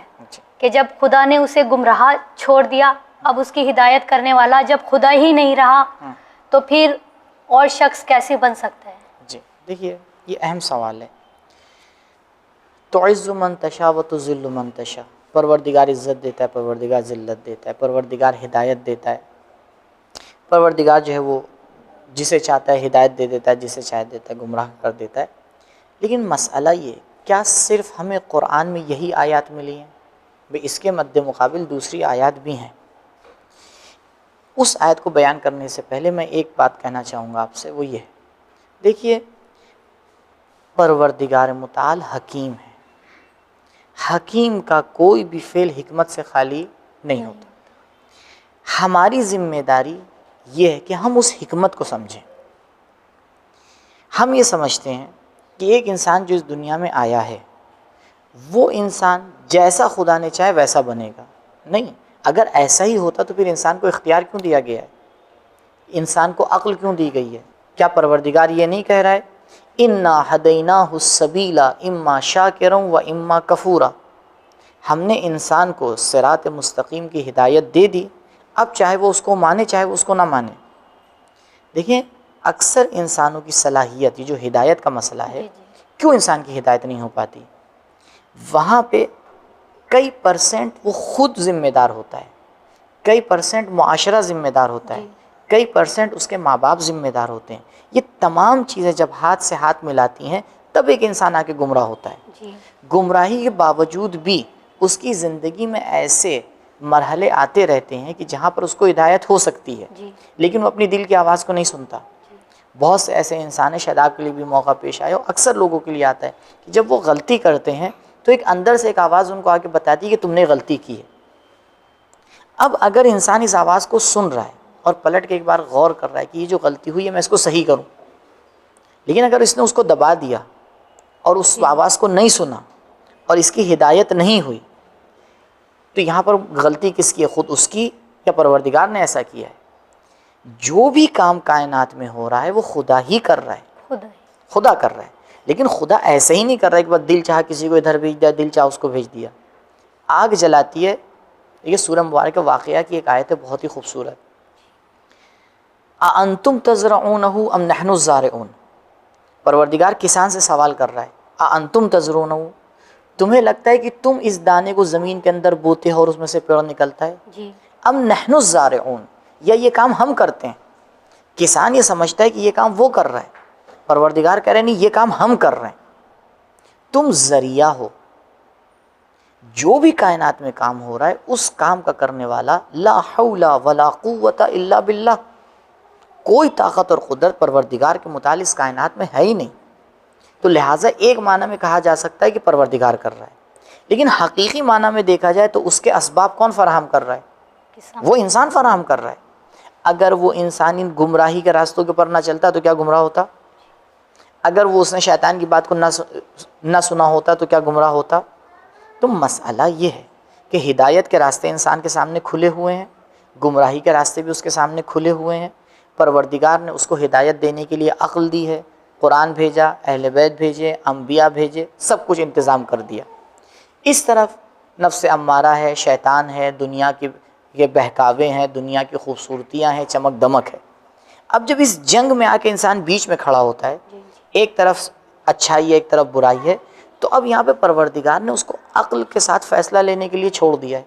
کہ جب خدا نے اسے گمراہ چھوڑ دیا، اب اس کی ہدایت کرنے والا جب خدا ہی نہیں رہا تو پھر اور شخص کیسے بن سکتا ہے؟ جی دیکھیے یہ اہم سوال ہے۔ تعز من تشاء و تذل من تشاء، پروردگار عزت دیتا ہے، پروردگار ذلت دیتا ہے، پروردگار ہدایت دیتا ہے، پروردگار جو ہے وہ جسے چاہتا ہے ہدایت دے دیتا ہے، جسے چاہے دیتا ہے گمراہ کر دیتا ہے۔ لیکن مسئلہ یہ کیا صرف ہمیں قرآن میں یہی آیات ملی ہیں؟ بھئی اس کے مد مقابل دوسری آیات بھی ہیں۔ اس آیت کو بیان کرنے سے پہلے میں ایک بات کہنا چاہوں گا آپ سے، وہ یہ ہے، دیکھیے پروردگار متعال حکیم ہے، حکیم کا کوئی بھی فعل حکمت سے خالی نہیں ہوتا۔ ہماری ذمہ داری یہ ہے کہ ہم اس حکمت کو سمجھیں۔ ہم یہ سمجھتے ہیں کہ ایک انسان جو اس دنیا میں آیا ہے وہ انسان جیسا خدا نے چاہے ویسا بنے گا، نہیں، اگر ایسا ہی ہوتا تو پھر انسان کو اختیار کیوں دیا گیا ہے؟ انسان کو عقل کیوں دی گئی ہے؟ کیا پروردگار یہ نہیں کہہ رہا ہے اِنَّا هَدَيْنَاهُ السَّبِيلَ إِمَّا شَاكِرًا وَإِمَّا كَفُورًا، ہم نے انسان کو صراط مستقیم کی ہدایت دے دی، اب چاہے وہ اس کو مانے چاہے وہ اس کو نہ مانے۔ دیکھیں اکثر انسانوں کی صلاحیت، یہ جو ہدایت کا مسئلہ ہے، کیوں انسان کی ہدایت نہیں ہو پاتی؟ وہاں پہ کئی پرسنٹ وہ خود ذمہ دار ہوتا ہے، کئی پرسنٹ معاشرہ ذمہ دار ہوتا ہے، کئی پرسنٹ اس کے ماں باپ ذمہ دار ہوتے ہیں۔ یہ تمام چیزیں جب ہاتھ سے ہاتھ ملاتی ہیں تب ایک انسان آ کے گمراہ ہوتا ہے۔ گمراہی کے باوجود بھی اس کی زندگی میں ایسے مرحلے آتے رہتے ہیں کہ جہاں پر اس کو ہدایت ہو سکتی ہے، لیکن وہ اپنی دل کی آواز کو نہیں سنتا، بہت سے ایسے انسان ہیں، شاید آپ کے لیے بھی موقع پیش آئے، اور اکثر لوگوں کے لیے آتا ہے کہ جب وہ غلطی کرتے ہیں تو ایک اندر سے ایک آواز ان کو آ کے بتاتی ہے کہ تم نے غلطی کی ہے۔ اب اگر انسان اس آواز کو سن رہا ہے اور پلٹ کے ایک بار غور کر رہا ہے کہ یہ جو غلطی ہوئی ہے میں اس کو صحیح کروں، لیکن اگر اس نے اس کو دبا دیا اور اس آواز کو نہیں سنا اور اس کی ہدایت نہیں ہوئی، تو یہاں پر غلطی کس کی ہے؟ خود اس کی یا پروردگار نے ایسا کیا ہے؟ جو بھی کام کائنات میں ہو رہا ہے وہ خدا ہی کر رہا ہے، خدا کر رہا ہے، لیکن خدا ایسے ہی نہیں کر رہا ہے کہ بس دل چاہا کسی کو ادھر بھیج دیا، دل چاہا اس کو بھیج دیا۔ آگ جلاتی ہے، یہ سورہ مبارک واقعہ کی ایک آیت ہے بہت ہی خوبصورت۔ اَأَنتُمْ تَزْرَعُونَهُ أَمْ نَحْنُ الزَّارِعُونَ، پروردگار کسان سے سوال کر رہا ہے، اَأَنتُمْ تَزْرَعُونَهُ، تمہیں لگتا ہے کہ تم اس دانے کو زمین کے اندر بوتے ہو اور اس میں سے پیڑ نکلتا ہے؟ جی۔ ام نحن الزارعون، یا یہ کام ہم کرتے ہیں؟ کسان یہ سمجھتا ہے کہ یہ کام وہ کر رہا ہے، پروردگار کہہ رہے ہیں نہیں، یہ کام ہم کر رہے ہیں، تم ذریعہ ہو۔ جو بھی کائنات میں کام ہو رہا ہے اس کام کا کرنے والا لا حول ولا قوت الا باللہ، کوئی طاقت اور قدرت پروردگار کے متعلق اس کائنات میں ہے ہی نہیں۔ تو لہٰذا ایک معنی میں کہا جا سکتا ہے کہ پروردگار کر رہا ہے، لیکن حقیقی معنی میں دیکھا جائے تو اس کے اسباب کون فراہم کر رہا ہے؟ وہ انسان فراہم کر رہا ہے۔ اگر وہ انسانی گمراہی کے راستوں کے اوپر نہ چلتا تو کیا گمراہ ہوتا؟ اگر وہ اس نے شیطان کی بات کو نہ سنا ہوتا تو کیا گمراہ ہوتا؟ تو مسئلہ یہ ہے کہ ہدایت کے راستے انسان کے سامنے کھلے ہوئے ہیں، گمراہی کے راستے بھی اس کے سامنے کھلے ہوئے ہیں، پروردگار نے اس کو ہدایت دینے کے لیے عقل دی ہے، قرآن بھیجا، اہل بیت بھیجے، انبیاء بھیجے، سب کچھ انتظام کر دیا۔ اس طرف نفس امارہ ہے، شیطان ہے، دنیا کے یہ بہکاوے ہیں، دنیا کی خوبصورتیاں ہیں، چمک دمک ہے۔ اب جب اس جنگ میں آ کے انسان بیچ میں کھڑا ہوتا ہے، ایک طرف اچھائی ہے ایک طرف برائی ہے، تو اب یہاں پہ پروردگار نے اس کو عقل کے ساتھ فیصلہ لینے کے لیے چھوڑ دیا ہے۔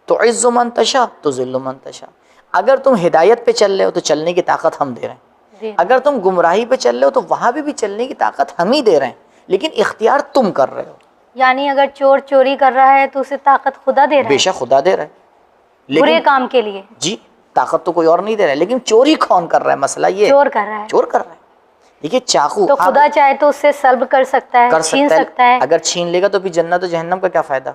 تو عز من تشاء تو ذل من تشاء، اگر تم ہدایت پہ چل رہے ہو تو چلنے کی طاقت ہم دے رہے ہیں، اگر تم گمراہی پہ چل رہے ہو تو وہاں بھی چلنے کی طاقت ہم ہی دے رہے ہیں، لیکن اختیار تم کر رہے ہو۔ یعنی اگر چور چوری کر رہا ہے تو اسے طاقت خدا دے رہا ہے، بے شک خدا دے رہا ہے، برے کام کے لیے۔ جی، طاقت تو کوئی اور نہیں دے رہا ہے، لیکن چوری کون کر رہا ہے؟ مسئلہ یہ چور کر رہا ہے، چور کر رہا ہے۔ دیکھیے چاقو تو خدا چاہے تو اس سے سلب کر سکتا ہے، چھین سکتا ہے، اگر چھین لے گا تو پھر جنت و جہنم کا کیا فائدہ؟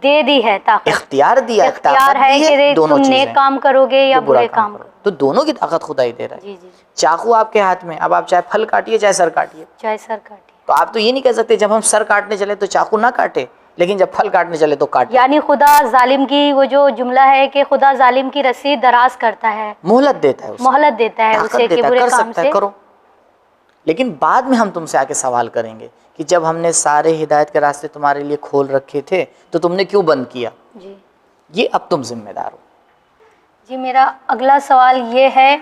دے دی ہے طاقت، اختیار دیا، اختیار ہے کہ تم نیک کام کرو گے یا برے کام کرو، تو دونوں کی طاقت خدا ہی دے رہا ہے۔ جی جی، چاقو آپ کے ہاتھ میں، اب آپ چاہے پھل کاٹیے چاہے سر کاٹیے، چاہے سر کاٹی، تو آپ تو یہ نہیں کہہ سکتے جب ہم سر کاٹنے چلے تو چاقو نہ کاٹے، لیکن جب پھل کاٹنے چلے تو کاٹے۔ یعنی خدا ظالم کی، وہ جو جملہ ہے کہ خدا ظالم کی رسی دراز کرتا ہے، مہلت دیتا ہے اسے، مہلت دیتا ہے اسے کہ برے کر کام سکتا ہے سے کرو۔ لیکن بعد میں ہم تم سے آ کے سوال کریں گے کہ جب ہم نے سارے ہدایت کے راستے تمہارے لیے کھول رکھے تھے تو تم نے کیوں بند کیا؟ جی یہ اب تم ذمہ دار ہو۔ جی، میرا اگلا سوال یہ ہے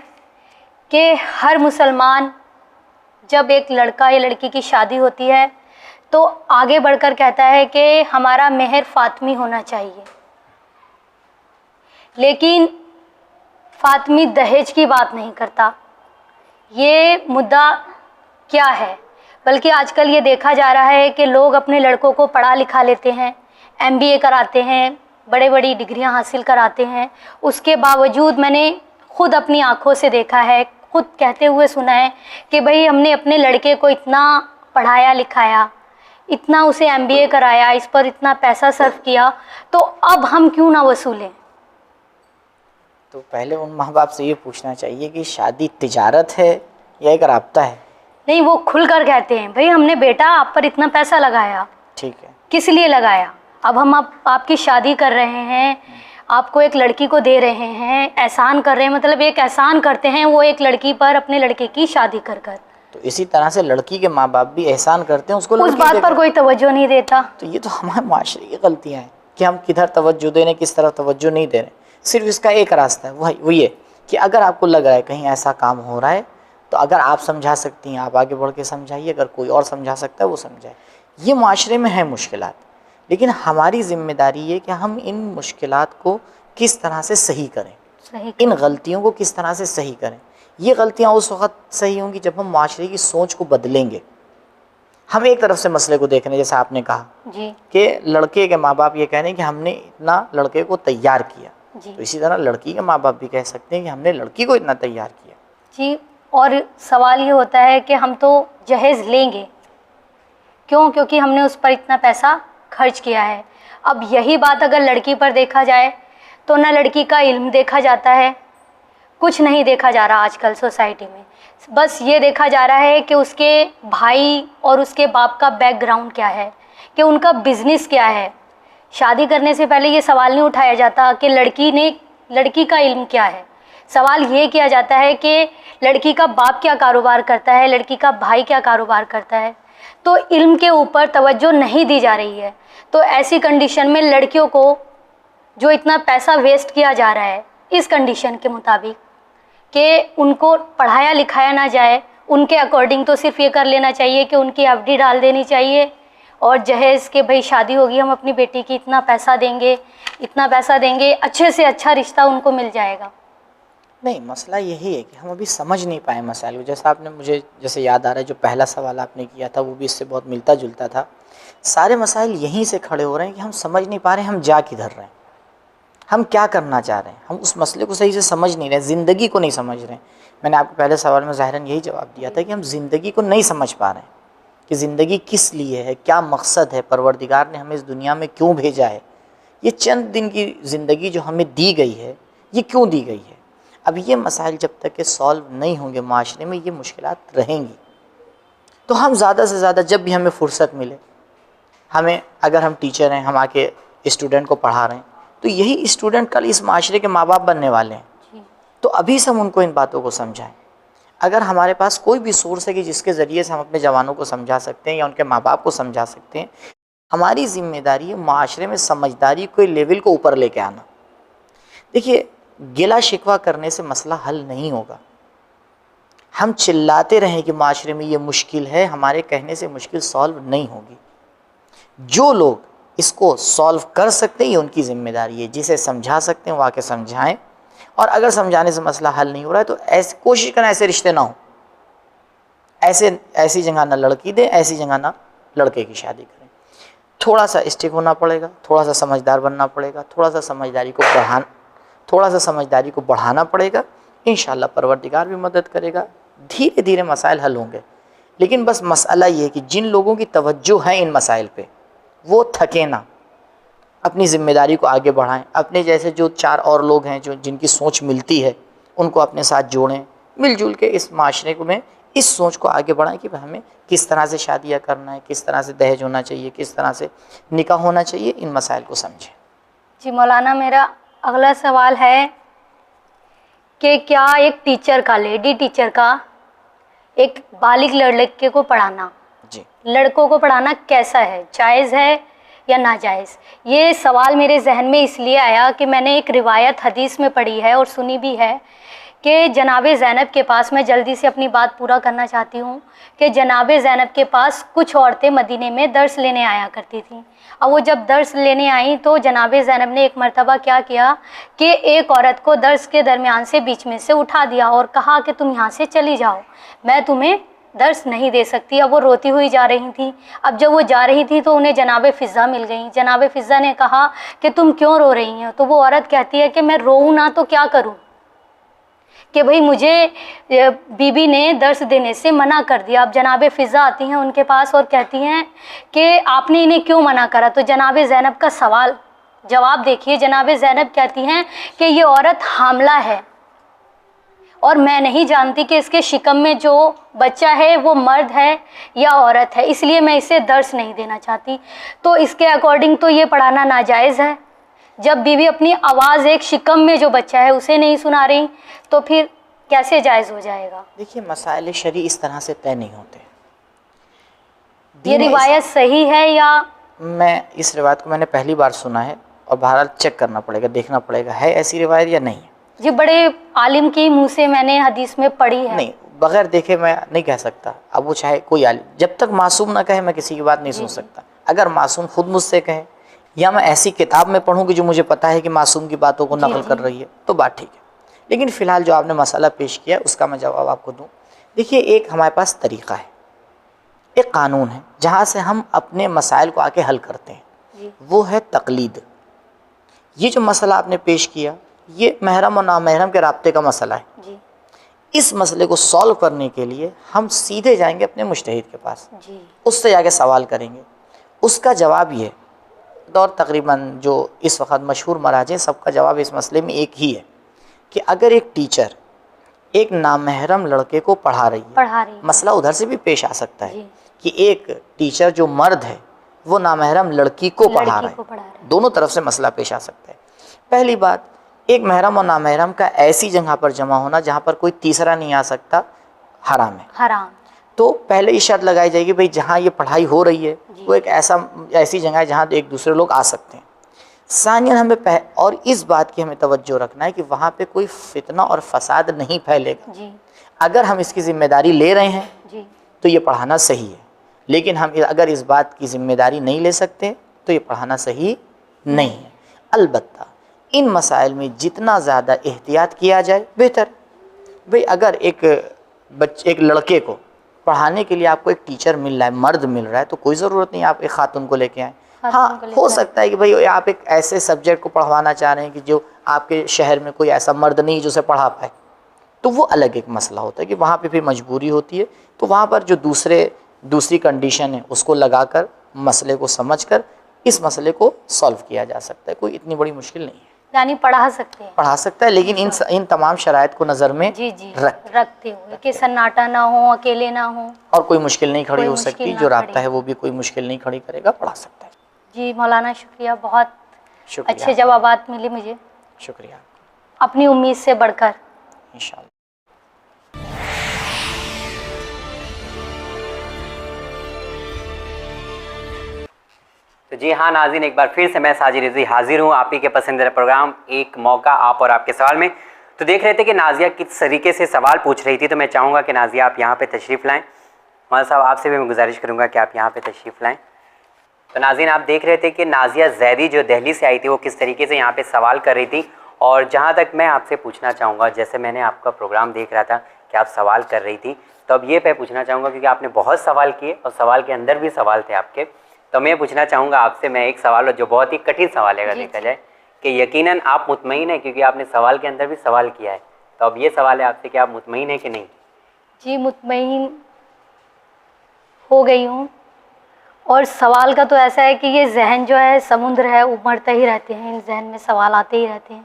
کہ ہر مسلمان جب ایک لڑکا یا لڑکی کی شادی ہوتی ہے تو آگے بڑھ کر کہتا ہے کہ ہمارا مہر فاطمی ہونا چاہیے، لیکن فاطمی دہیج کی بات نہیں کرتا۔ یہ مدعا کیا ہے؟ بلکہ آج کل یہ دیکھا جا رہا ہے کہ لوگ اپنے لڑکوں کو پڑھا لکھا لیتے ہیں، MBA کراتے ہیں، بڑے بڑی ڈگریاں حاصل کراتے ہیں، اس کے باوجود میں نے خود اپنی آنکھوں سے دیکھا ہے، خود کہتے ہوئے سنا ہے کہ بھئی ہم نے اپنے لڑکے کو اتنا پڑھایا لکھایا، اتنا اسے MBA کرایا، اس پر اتنا پیسہ صرف کیا، تو اب ہم کیوں نہ وصولیں؟ تو پہلے ان ماں باپ سے یہ پوچھنا چاہیے کہ شادی تجارت ہے یا ایک رابطہ ہے؟ نہیں، وہ کھل کر کہتے ہیں بھئی ہم نے بیٹا آپ پر اتنا پیسہ لگایا، ٹھیک ہے، کس لیے لگایا؟ اب ہم آپ کی شادی کر رہے ہیں، آپ کو ایک لڑکی کو دے رہے ہیں، احسان کر رہے ہیں، مطلب ایک احسان کرتے ہیں وہ ایک لڑکی پر اپنے لڑکے کی شادی کر کر، تو اسی طرح سے لڑکی کے ماں باپ بھی احسان کرتے ہیں، اس کو اس بات پر کوئی توجہ نہیں دیتا۔ تو یہ تو ہمارے معاشرے کی غلطیاں ہیں کہ ہم کدھر توجہ دے رہے ہیں، کس طرف توجہ نہیں دے رہے ہیں۔ صرف اس کا ایک راستہ ہے، وہ یہ کہ اگر آپ کو لگ رہا ہے کہیں ایسا کام ہو رہا ہے تو اگر آپ سمجھا سکتی ہیں آپ آگے بڑھ کے سمجھائیے، اگر کوئی اور سمجھا سکتا ہے وہ سمجھائے۔ یہ معاشرے میں ہیں مشکلات، لیکن ہماری ذمہ داری یہ کہ ہم ان مشکلات کو کس طرح سے صحیح کریں، ان غلطیوں کو کس طرح سے صحیح کریں۔ یہ غلطیاں اس وقت صحیح ہوں گی جب ہم معاشرے کی سوچ کو بدلیں گے۔ ہم ایک طرف سے مسئلے کو دیکھ رہے ہیں، جیسا آپ نے کہا جی کہ لڑکے کے ماں باپ یہ کہہ رہے ہیں کہ ہم نے اتنا لڑکے کو تیار کیا، جی تو اسی طرح لڑکی کے ماں باپ بھی کہہ سکتے ہیں کہ ہم نے لڑکی کو اتنا تیار کیا۔ جی، اور سوال یہ ہوتا ہے کہ ہم تو جہیز لیں گے کیوں؟ کیونکہ ہم نے اس پر اتنا پیسہ خرچ کیا ہے. اب یہی بات اگر لڑکی پر دیکھا جائے تو نہ لڑکی کا علم دیکھا جاتا ہے، کچھ نہیں دیکھا جا رہا آج کل سوسائٹی میں. بس یہ دیکھا جا رہا ہے کہ اس کے بھائی اور اس کے باپ کا بیک گراؤنڈ کیا ہے، کہ ان کا بزنس کیا ہے. شادی کرنے سے پہلے یہ سوال نہیں اٹھایا جاتا کہ لڑکی کا علم کیا ہے. سوال یہ کیا جاتا ہے کہ لڑکی کا باپ کیا کاروبار کرتا ہے، لڑکی کا بھائی کیا کاروبار کرتا ہے. تو علم کے اوپر توجہ نہیں دی جا رہی ہے. تو ایسی کنڈیشن میں لڑکیوں کو جو اتنا پیسہ ویسٹ کیا جا رہا ہے اس کنڈیشن کے مطابق کہ ان کو پڑھایا لکھایا نہ جائے، ان کے اکارڈنگ تو صرف یہ کر لینا چاہیے کہ ان کی ایف ڈی ڈال دینی چاہیے اور جہیز کہ بھائی شادی ہوگی ہم اپنی بیٹی کی اتنا پیسہ دیں گے، اچھے سے اچھا رشتہ ان کو مل جائے گا. نہیں، مسئلہ یہی ہے کہ ہم ابھی سمجھ نہیں پائے مسائل کو. جیسا آپ نے مجھے جیسے یاد آ رہا ہے جو پہلا سوال آپ نے کیا تھا وہ بھی اس سے بہت ملتا جلتا تھا. سارے مسائل یہیں سے کھڑے ہو رہے ہیں کہ ہم سمجھ نہیں پا رہے ہیں ہم جا کدھر رہے ہیں، ہم کیا کرنا چاہ رہے ہیں. ہم اس مسئلے کو صحیح سے سمجھ نہیں رہے، زندگی کو نہیں سمجھ رہے ہیں. میں نے آپ کو پہلے سوال میں ظاہراً یہی جواب دیا تھا کہ ہم زندگی کو نہیں سمجھ پا رہے ہیں کہ زندگی کس لیے ہے، کیا مقصد ہے، پروردگار نے ہمیں اس دنیا میں کیوں بھیجا ہے. یہ چند دن کی زندگی جو ہمیں دی گئی ہے یہ کیوں دی گئی ہے. اب یہ مسائل جب تک کہ سالو نہیں ہوں گے معاشرے میں یہ مشکلات رہیں گی. تو ہم زیادہ سے زیادہ جب بھی ہمیں فرصت ملے، ہمیں اگر ہم ٹیچر ہیں ہم آ کے اسٹوڈنٹ کو پڑھا رہے ہیں تو یہی اسٹوڈنٹ کل اس معاشرے کے ماں باپ بننے والے ہیں. تو ابھی سے ہم ان کو ان باتوں کو سمجھائیں. اگر ہمارے پاس کوئی بھی سورس ہے کہ جس کے ذریعے سے ہم اپنے جوانوں کو سمجھا سکتے ہیں یا ان کے ماں باپ کو سمجھا سکتے ہیں، ہماری ذمہ داری ہے معاشرے میں سمجھداری کے لیول کو اوپر لے کے آنا. دیکھیے، گلا شکوہ کرنے سے مسئلہ حل نہیں ہوگا. ہم چلاتے رہیں کہ معاشرے میں یہ مشکل ہے، ہمارے کہنے سے مشکل سالو نہیں ہوگی. جو لوگ اس کو سالو کر سکتے ہیں یہ ان کی ذمہ داری ہے. جسے سمجھا سکتے ہیں وہ آ کے سمجھائیں، اور اگر سمجھانے سے مسئلہ حل نہیں ہو رہا ہے تو ایسی کوشش کریں ایسے رشتے نہ ہوں. ایسی جگہ نہ لڑکی دیں، ایسی جگہ نہ لڑکے کی شادی کریں. تھوڑا سا اسٹیک ہونا پڑے گا، تھوڑا سا سمجھدار بننا پڑے گا، تھوڑا سا سمجھداری کو بڑھانا پڑے گا. انشاءاللہ پروردگار بھی مدد کرے گا. دھیرے دھیرے مسائل حل ہوں گے. لیکن بس مسئلہ یہ ہے کہ جن لوگوں کی توجہ ہے ان مسائل پہ وہ تھکے نہ، اپنی ذمہ داری کو آگے بڑھائیں. اپنے جیسے جو 4 اور لوگ ہیں جن کی سوچ ملتی ہے ان کو اپنے ساتھ جوڑیں، مل جل کے اس معاشرے میں اس سوچ کو آگے بڑھائیں کہ ہمیں کس طرح سے شادیاں کرنا ہے، کس طرح سے دہیج ہونا چاہیے، کس طرح سے نکاح ہونا چاہیے. ان مسائل کو سمجھیں. جی مولانا، میرا اگلا سوال ہے کہ کیا ایک ٹیچر کا، لیڈی ٹیچر کا، ایک بالغ لڑکے کو پڑھانا، جی، لڑکوں کو پڑھانا کیسا ہے، جائز ہے یا ناجائز؟ یہ سوال میرے ذہن میں اس لیے آیا کہ میں نے ایک روایت حدیث میں پڑھی ہے اور سنی بھی ہے کہ جناب زینب کے پاس، میں جلدی سے اپنی بات پورا کرنا چاہتی ہوں، کہ جناب زینب کے پاس کچھ عورتیں مدینے میں درس لینے آیا کرتی تھیں. اور وہ جب درس لینے آئیں تو جناب زینب نے ایک مرتبہ کیا کیا کہ ایک عورت کو درس کے درمیان سے بیچ میں سے اٹھا دیا اور کہا کہ تم یہاں سے چلی جاؤ، میں تمہیں درس نہیں دے سکتی. اب وہ روتی ہوئی جا رہی تھیں. اب جب وہ جا رہی تھیں تو انہیں جناب فضہ مل گئیں. جناب فضہ نے کہا کہ تم کیوں رو رہی ہیں؟ تو وہ عورت کہتی ہے کہ میں روؤں نہ تو کیا کروں، کہ بھئی مجھے بی بی نے درس دینے سے منع کر دیا. اب جناب فضہ آتی ہیں ان کے پاس اور کہتی ہیں کہ آپ نے انہیں کیوں منع کرا؟ تو جناب زینب کا سوال جواب دیکھیے. جناب زینب کہتی ہیں کہ یہ عورت حاملہ ہے اور میں نہیں جانتی کہ اس کے شکم میں جو بچہ ہے وہ مرد ہے یا عورت ہے، اس لیے میں اسے درس نہیں دینا چاہتی. تو اس کے اکارڈنگ تو یہ پڑھانا ناجائز ہے. جب بیوی اپنی آواز ایک شکم میں جو بچہ ہے اسے نہیں سنا رہی تو پھر کیسے جائز ہو جائے گا؟ دیکھیے، مسائل شرعی اس طرح سے طے نہیں ہوتے. یہ روایت صحیح ہے یا؟ میں اس روایت کو میں نے پہلی بار سنا ہے اور بہرحال چیک کرنا پڑے گا، دیکھنا پڑے گا ہے ایسی روایت یا نہیں. جی، بڑے عالم کی منہ سے میں نے حدیث میں پڑھی ہے. نہیں، بغیر دیکھے میں نہیں کہہ سکتا. اب وہ چاہے کوئی عالم، جب تک معصوم نہ کہے میں کسی کی بات نہیں سن سکتا. اگر معصوم خود مجھ سے کہے یا میں ایسی کتاب میں پڑھوں کہ جو مجھے پتا ہے کہ معصوم کی باتوں کو نقل کر رہی ہے تو بات ٹھیک ہے. لیکن فی الحال جو آپ نے مسئلہ پیش کیا ہے اس کا میں جواب آپ کو دوں. دیکھیے، ایک ہمارے پاس طریقہ ہے، ایک قانون ہے جہاں سے ہم اپنے مسائل کو آ کے حل کرتے ہیں، وہ ہے تقلید. یہ جو مسئلہ آپ نے پیش کیا یہ محرم اور نامحرم کے رابطے کا مسئلہ ہے. اس مسئلے کو سولو کرنے کے لیے ہم سیدھے جائیں گے اپنے مجتہد کے پاس، جی اس سے جا کے سوال کریں گے. اس کا جواب یہ اور تقریباً جو اس وقت مشہور مراجع سب کا جواب اس مسئلے میں ایک ہی ہے کہ اگر ایک ٹیچر ایک نامحرم لڑکے کو پڑھا رہی ہے، مسئلہ ادھر سے بھی پیش آ سکتا ہے جی کہ ایک ٹیچر جو مرد ہے وہ نامحرم لڑکی کو پڑھا رہا ہے، دونوں طرف سے مسئلہ پیش آ سکتا ہے. پہلی بات، ایک محرم اور نامحرم کا ایسی جگہ پر جمع ہونا جہاں پر کوئی تیسرا نہیں آ سکتا حرام ہے. حرام. تو پہلے یہ شرط لگائی جائے گی بھئی جہاں یہ پڑھائی ہو رہی ہے وہ ایک ایسی جگہ ہے جہاں ایک دوسرے لوگ آ سکتے ہیں. ثانیاً ہمیں اور اس بات کی ہمیں توجہ رکھنا ہے کہ وہاں پہ کوئی فتنہ اور فساد نہیں پھیلے گا. جی اگر ہم اس کی ذمہ داری لے رہے ہیں جی تو یہ پڑھانا صحیح ہے، لیکن ہم اگر اس بات کی ذمہ داری نہیں لے سکتے تو یہ پڑھانا صحیح نہیں ہے. البتہ ان مسائل میں جتنا زیادہ احتیاط کیا جائے بہتر. بھئی اگر ایک لڑکے کو پڑھانے کے لیے آپ کو ایک ٹیچر مل رہا ہے، مرد مل رہا ہے، تو کوئی ضرورت نہیں آپ ایک خاتون کو لے کے آئیں. ہاں ہو سکتا ہے کہ بھئی آپ ایک ایسے سبجیکٹ کو پڑھوانا چاہ رہے ہیں کہ جو آپ کے شہر میں کوئی ایسا مرد نہیں جو اسے پڑھا پائے، تو وہ الگ ایک مسئلہ ہوتا ہے کہ وہاں پہ پھر مجبوری ہوتی ہے. تو وہاں پر جو دوسری کنڈیشن ہے اس کو لگا کر مسئلے کو سمجھ کر اس مسئلے کو سولو کیا جا سکتا ہے. کوئی اتنی بڑی مشکل نہیں ہے، یعنی پڑھا سکتے ہیں لیکن ان تمام شرائط کو نظر میں جی رکھتے ہوئے کہ سناٹا نہ ہو، اکیلے نہ ہو، اور کوئی مشکل نہیں کھڑی ہو سکتی. جو رابطہ ہے وہ بھی کوئی مشکل نہیں کھڑی کرے گا، پڑھا سکتا ہے. جی مولانا شکریہ، بہت شکریہ، اچھے جوابات ملے مجھے، شکریہ اپنی امید سے بڑھ کر. انشاءاللہ. تو جی ہاں ناظرین، ایک بار پھر سے میں ساجد رضوی حاضر ہوں آپ ہی کے پسندیدہ پروگرام ایک موقع آپ اور آپ کے سوال میں. تو دیکھ رہے تھے کہ نازیہ کس طریقے سے سوال پوچھ رہی تھی، تو میں چاہوں گا کہ نازیہ آپ یہاں پہ تشریف لائیں. مولانا صاحب آپ سے بھی میں گزارش کروں گا کہ آپ یہاں پہ تشریف لائیں. تو ناظرین آپ دیکھ رہے تھے کہ نازیہ زیدی جو دہلی سے آئی تھی وہ کس طریقے سے یہاں پہ سوال کر رہی تھی. اور جہاں تک میں آپ سے پوچھنا چاہوں گا، جیسے میں نے آپ کا پروگرام دیکھ رہا تھا کہ آپ سوال کر رہی تھی، تو اب یہ میں پوچھنا چاہوں گا کیونکہ آپ نے بہت سوال کیے اور سوال کے اندر بھی سوال تھے آپ کے، تو میں پوچھنا چاہوں گا آپ سے، میں ایک سوال جو بہت ہی کٹھن سوال ہے اگر دیکھا جائے، کہ یقیناً آپ مطمئن ہیں کیونکہ آپ نے سوال کے اندر بھی سوال کیا ہے. تو اب یہ سوال ہے آپ سے کہ آپ مطمئن ہیں کہ نہیں؟ جی مطمئن ہو گئی ہوں. اور سوال کا تو ایسا ہے کہ یہ ذہن جو ہے سمندر ہے، ابھرتے ہی رہتے ہیں، ذہن میں سوال آتے ہی رہتے ہیں،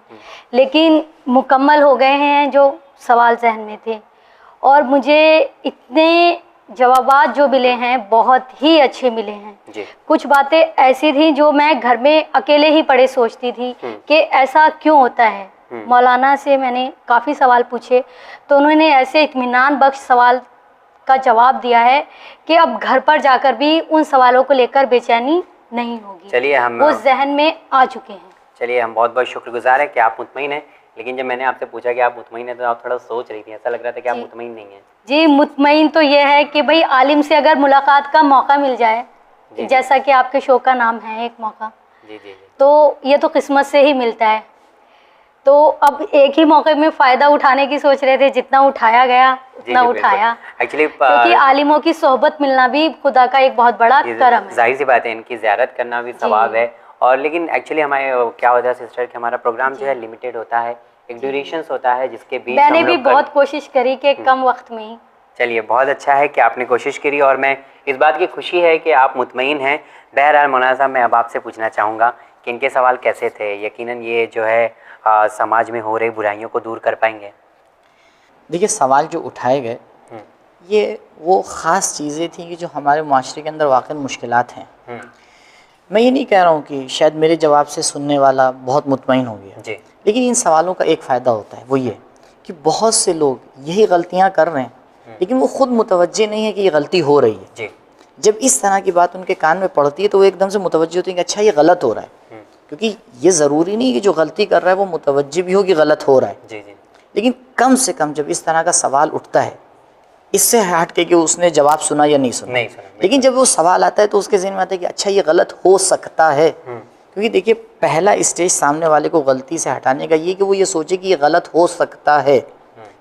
لیکن مکمل ہو گئے ہیں جو سوال ذہن میں تھے. اور مجھے اتنے جوابات جو ملے ہیں بہت ہی اچھے ملے ہیں. کچھ باتیں ایسی تھیں جو میں گھر میں اکیلے ہی پڑھے سوچتی تھی کہ ایسا کیوں ہوتا ہے. مولانا سے میں نے کافی سوال پوچھے تو انہوں نے ایسے اطمینان بخش سوال کا جواب دیا ہے کہ اب گھر پر جا کر بھی ان سوالوں کو لے کر بے چینی نہیں ہوگی. چلیے ہم وہ ذہن میں آ چکے ہیں. چلیے ہم بہت بہت شکر گزار ہیں کہ آپ مطمئن ہیں، لیکن جب میں نے آپ سے پوچھا کہ آپ مطمئن ہیں تو آپ تھوڑا سوچ رہی تھی، ایسا لگ رہا تھا کہ آپ مطمئن نہیں ہیں. جی مطمئن تو یہ ہے کہ بھئی عالم سے اگر ملاقات کا موقع مل جائے، جیسا کہ آپ کے شو کا نام ہے ایک موقع، تو یہ تو قسمت سے ہی ملتا ہے. تو اب ایک ہی موقع میں فائدہ اٹھانے کی سوچ رہے تھے، جتنا اٹھایا گیا اتنا اٹھایا، کیونکہ عالموں کی صحبت ملنا بھی خدا کا ایک بہت بڑا کرم ہے. ظاہر سی بات ہے، ان کی زیارت کرنا بھی ثواب ہے. اور لیکن ایکچولی ہمارے کیا ہوتا ہے سسٹر کہ ہمارا پروگرام جو ہے لمیٹیڈ ہوتا ہے، ایک ڈیوریشنس ہوتا ہے جس کے بیچ میں نے بھی بہت کوشش کری کہ کم وقت میں ہی. چلیے بہت اچھا ہے کہ آپ نے کوشش کری، اور میں اس بات کی خوشی ہے کہ آپ مطمئن ہیں. بہرحال مولانا صاحب میں اب آپ سے پوچھنا چاہوں گا کہ ان کے سوال کیسے تھے؟ یقیناً یہ جو ہے سماج میں ہو رہی برائیوں کو دور کر پائیں گے؟ دیکھیے سوال جو اٹھائے گئے یہ وہ خاص چیزیں تھیں کہ جو ہمارے معاشرے کے اندر واقع مشکلات ہیں. میں یہ نہیں کہہ رہا ہوں کہ شاید میرے جواب سے سننے والا بہت مطمئن ہو گیا، لیکن ان سوالوں کا ایک فائدہ ہوتا ہے، وہ یہ کہ بہت سے لوگ یہی غلطیاں کر رہے ہیں لیکن وہ خود متوجہ نہیں ہے کہ یہ غلطی ہو رہی ہے. جب اس طرح کی بات ان کے کان میں پڑتی ہے تو وہ ایک دم سے متوجہ ہوتے ہیں کہ اچھا یہ غلط ہو رہا ہے. کیونکہ یہ ضروری نہیں کہ جو غلطی کر رہا ہے وہ متوجہ بھی ہو کہ غلط ہو رہا ہے، لیکن کم سے کم جب اس طرح کا سوال اٹھتا ہے، اس سے ہٹ کے کہ اس نے جواب سنا یا نہیں سنا، لیکن جب وہ سوال آتا ہے تو اس کے ذہن میں آتا ہے کہ اچھا یہ غلط ہو سکتا ہے. کیونکہ دیکھیے پہلا اسٹیج سامنے والے کو غلطی سے ہٹانے کا یہ کہ وہ یہ سوچے کہ یہ غلط ہو سکتا ہے.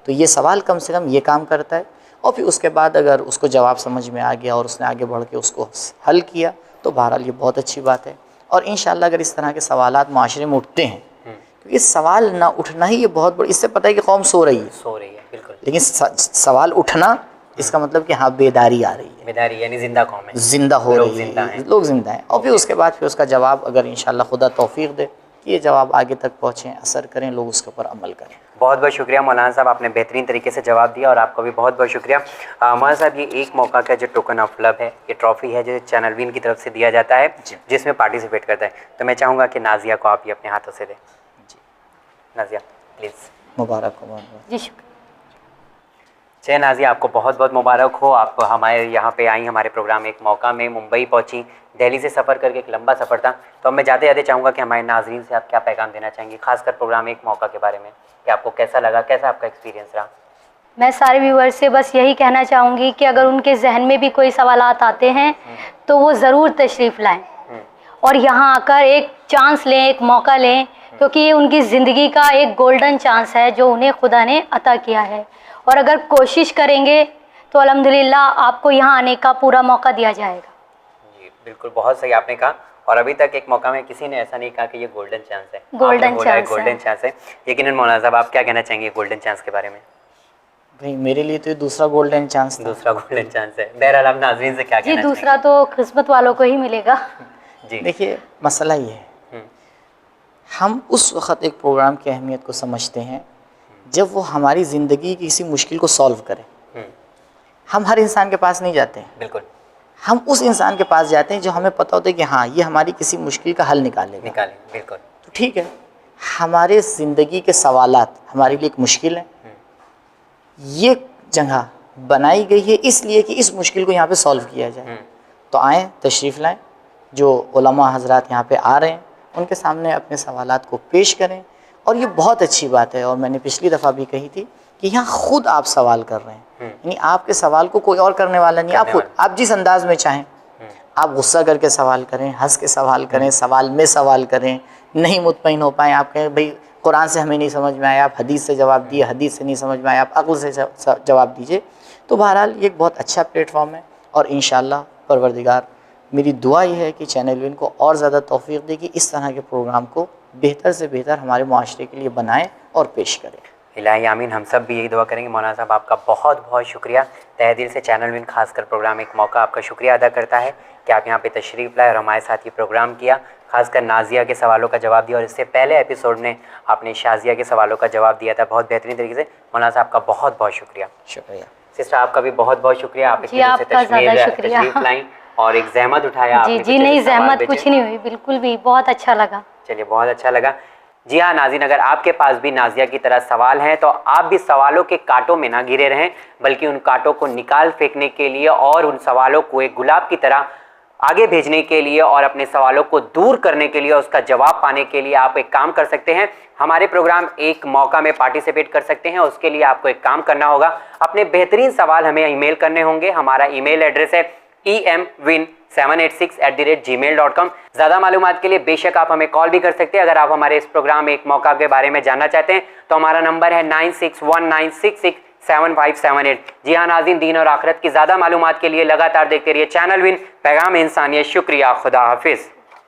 تو یہ سوال کم سے کم یہ کام کرتا ہے. اور پھر اس کے بعد اگر اس کو جواب سمجھ میں آ گیا اور اس نے آگے بڑھ کے اس کو حل کیا تو بہرحال یہ بہت اچھی بات ہے. اور انشاءاللہ اگر اس طرح کے سوالات معاشرے میں اٹھتے ہیں، کیونکہ سوال نہ اٹھنا ہی یہ بہت بڑی، اس سے پتہ ہے کہ قوم سو رہی ہے، لیکن سوال اٹھنا اس کا مطلب کہ ہاں بیداری آ رہی ہے، بیداری یعنی زندہ قوم ہے، زندہ ہو لوگ رہی زندہ ہے، ہیں۔ لوگ زندہ ہیں، اور پھر اس کے بعد پھر اس کا جواب اگر انشاءاللہ خدا توفیق دے کہ یہ جواب آگے تک پہنچیں، اثر کریں، لوگ اس کے اوپر عمل کریں۔ بہت بہت شکریہ مولانا صاحب، آپ نے بہترین طریقے سے جواب دیا، اور آپ کو بھی بہت بہت شکریہ۔ مولانا صاحب یہ ایک موقع کا جو ٹوکن آف لو ہے، یہ ٹرافی ہے جو چینل وین کی طرف سے دیا جاتا ہے جی جس میں پارٹیسپیٹ کرتا ہے، تو میں چاہوں گا کہ نازیہ کو آپ یہ اپنے ہاتھوں سے دیں۔ جی نازیہ پلیز۔ مبارک ہو، مبارک۔ جی شکریہ۔ چھ نازیہ، آپ کو بہت بہت مبارک ہو، آپ ہمارے یہاں پہ آئیں ہمارے پروگرام ایک موقع میں، ممبئی پہنچی، دہلی سے سفر کر کے ایک لمبا سفر تھا، تو اب میں جاتے جاتے چاہوں گا کہ ہمارے ناظرین سے آپ کیا پیغام دینا چاہیں گے، خاص کر پروگرام ایک موقع کے بارے میں، کہ آپ کو کیسا لگا، کیسا آپ کا ایکسپیرینس رہا؟ میں سارے ویورز سے بس یہی کہنا چاہوں گی کہ اگر ان کے ذہن میں بھی کوئی سوالات آتے ہیں تو وہ ضرور تشریف لائیں اور یہاں آ کر ایک چانس لیں، ایک موقع لیں، کیونکہ یہ ان کی زندگی کا ایک گولڈن چانس ہے جو انہیں خدا نے عطا کیا ہے، اور اگر کوشش کریں گے تو الحمدللہ آپ کو یہاں آنے کا پورا موقع دیا جائے گا۔ جی بالکل، بہت صحیح آپ نے کہا، اور ابھی تک ایک موقع میں کسی نے ایسا نہیں کہا کہ یہ گولڈن چانس ہے، گولڈن چانس ہے۔ گولڈن چانس ہے، یقیناً مولانا صاحب آپ کیا کہنا چاہیں گے گولڈن چانس کے بارے میں؟ بھائی میرے لیے تو یہ دوسرا گولڈن چانس تھا۔ دوسرا گولڈن چانس ہے، بہرحال آپ ناظرین سے کیا جی کہنا چاہیں دوسرا تو قسمت والوں کو ہی ملے گا۔ گے؟ جی دیکھیے مسئلہ یہ ہے، ہم اس وقت ایک پروگرام کی اہمیت کو سمجھتے ہیں جب وہ ہماری زندگی کی کسی مشکل کو سولو کرے۔ ہم ہر انسان کے پاس نہیں جاتے ہیں، بالکل ہم اس انسان کے پاس جاتے ہیں جو ہمیں پتہ ہوتا ہے کہ ہاں یہ ہماری کسی مشکل کا حل نکالے گا۔ نکالیں، بالکل تو ٹھیک ہے، ہمارے زندگی کے سوالات ہمارے لیے ایک مشکل ہیں، یہ جگہ بنائی گئی ہے اس لیے کہ اس مشکل کو یہاں پہ سولو کیا جائے۔ تو آئیں، تشریف لائیں، جو علماء حضرات یہاں پہ آ رہے ہیں ان کے سامنے اپنے سوالات کو پیش کریں، اور یہ بہت اچھی بات ہے، اور میں نے پچھلی دفعہ بھی کہی تھی کہ یہاں خود آپ سوال کر رہے ہیں، یعنی آپ کے سوال کو کوئی اور کرنے والا نہیں، آپ خود، آپ جس انداز میں چاہیں، آپ غصہ کر کے سوال کریں، ہنس کے سوال کریں، سوال میں سوال کریں، نہیں مطمئن ہو پائیں آپ کہیں بھئی قرآن سے ہمیں نہیں سمجھ میں آیا، آپ حدیث سے جواب دیے، حدیث سے نہیں سمجھ میں آیا، آپ عقل سے جواب دیجئے۔ تو بہرحال یہ ایک بہت اچھا پلیٹ فارم ہے، اور انشاءاللہ پروردگار میری دعا یہ ہے کہ چینل وین کو اور زیادہ توفیق دے کہ اس طرح کے پروگرام کو بہتر سے بہتر ہمارے معاشرے کے لیے بنائیں اور پیش کریں۔ الہی آمین، ہم سب بھی یہی دعا کریں گے۔ مولانا صاحب آپ کا بہت بہت شکریہ، تہہ دل سے چینل وین خاص کر پروگرام ایک موقع آپ کا شکریہ ادا کرتا ہے کہ آپ یہاں پہ تشریف لائے اور ہمارے ساتھ یہ پروگرام کیا، خاص کر نازیہ کے سوالوں کا جواب دیا، اور اس سے پہلے ایپیسوڈ میں آپ نے شازیہ کے سوالوں کا جواب دیا تھا بہت بہترین طریقے سے۔ مولانا صاحب کا بہت بہت شکریہ۔ شکریہ سسٹر آپ کا بھی بہت بہت شکریہ، آپ اتنی جی دور سے آپ کا زیادہ شکریہ۔ تشریف لائیں اور ایک زحمت اٹھایا آپ جی نے، جی کچھ نہیں، ایسے سوال زحمت بھیجے۔ کچھ نہیں ہوئی، بالکل بھی، بہت اچھا لگا۔ چلیے بہت اچھا لگا۔ جی ہاں ناظرین، اگر آپ کے پاس بھی نازیہ کی طرح سوال ہیں تو آپ بھی سوالوں کے کانٹوں میں نہ گھرے رہیں، بلکہ ان کانٹوں کو نکال پھینکنے کے لیے اور ان سوالوں کو ایک گلاب کی طرح آگے بھیجنے کے لیے اور اپنے سوالوں کو دور کرنے کے لیے، اس کا جواب پانے کے لیے آپ ایک کام کر سکتے ہیں، ہمارے پروگرام ایک موقع میں پارٹیسپیٹ کر سکتے ہیں۔ اس کے لیے آپ کو ایک کام کرنا ہوگا، اپنے بہترین سوال ہمیں ای میل کرنے ہوں گے۔ ہمارا ای میل ایڈریس ہے emwin786@gmail.com۔ زیادہ معلومات کے لیے بے شک آپ ہمیں کال بھی کر سکتے ہیں۔ اگر آپ ہمارے اس پروگرام ایک موقع کے بارے میں جاننا چاہتے ہیں تو ہمارا نمبر ہے 9619667578۔ جی ہاں ناظرین، دین اور آخرت کی زیادہ معلومات کے لیے لگاتار دیکھتے رہیے چینل وین، پیغام انسانیت۔ شکریہ، خدا حافظ۔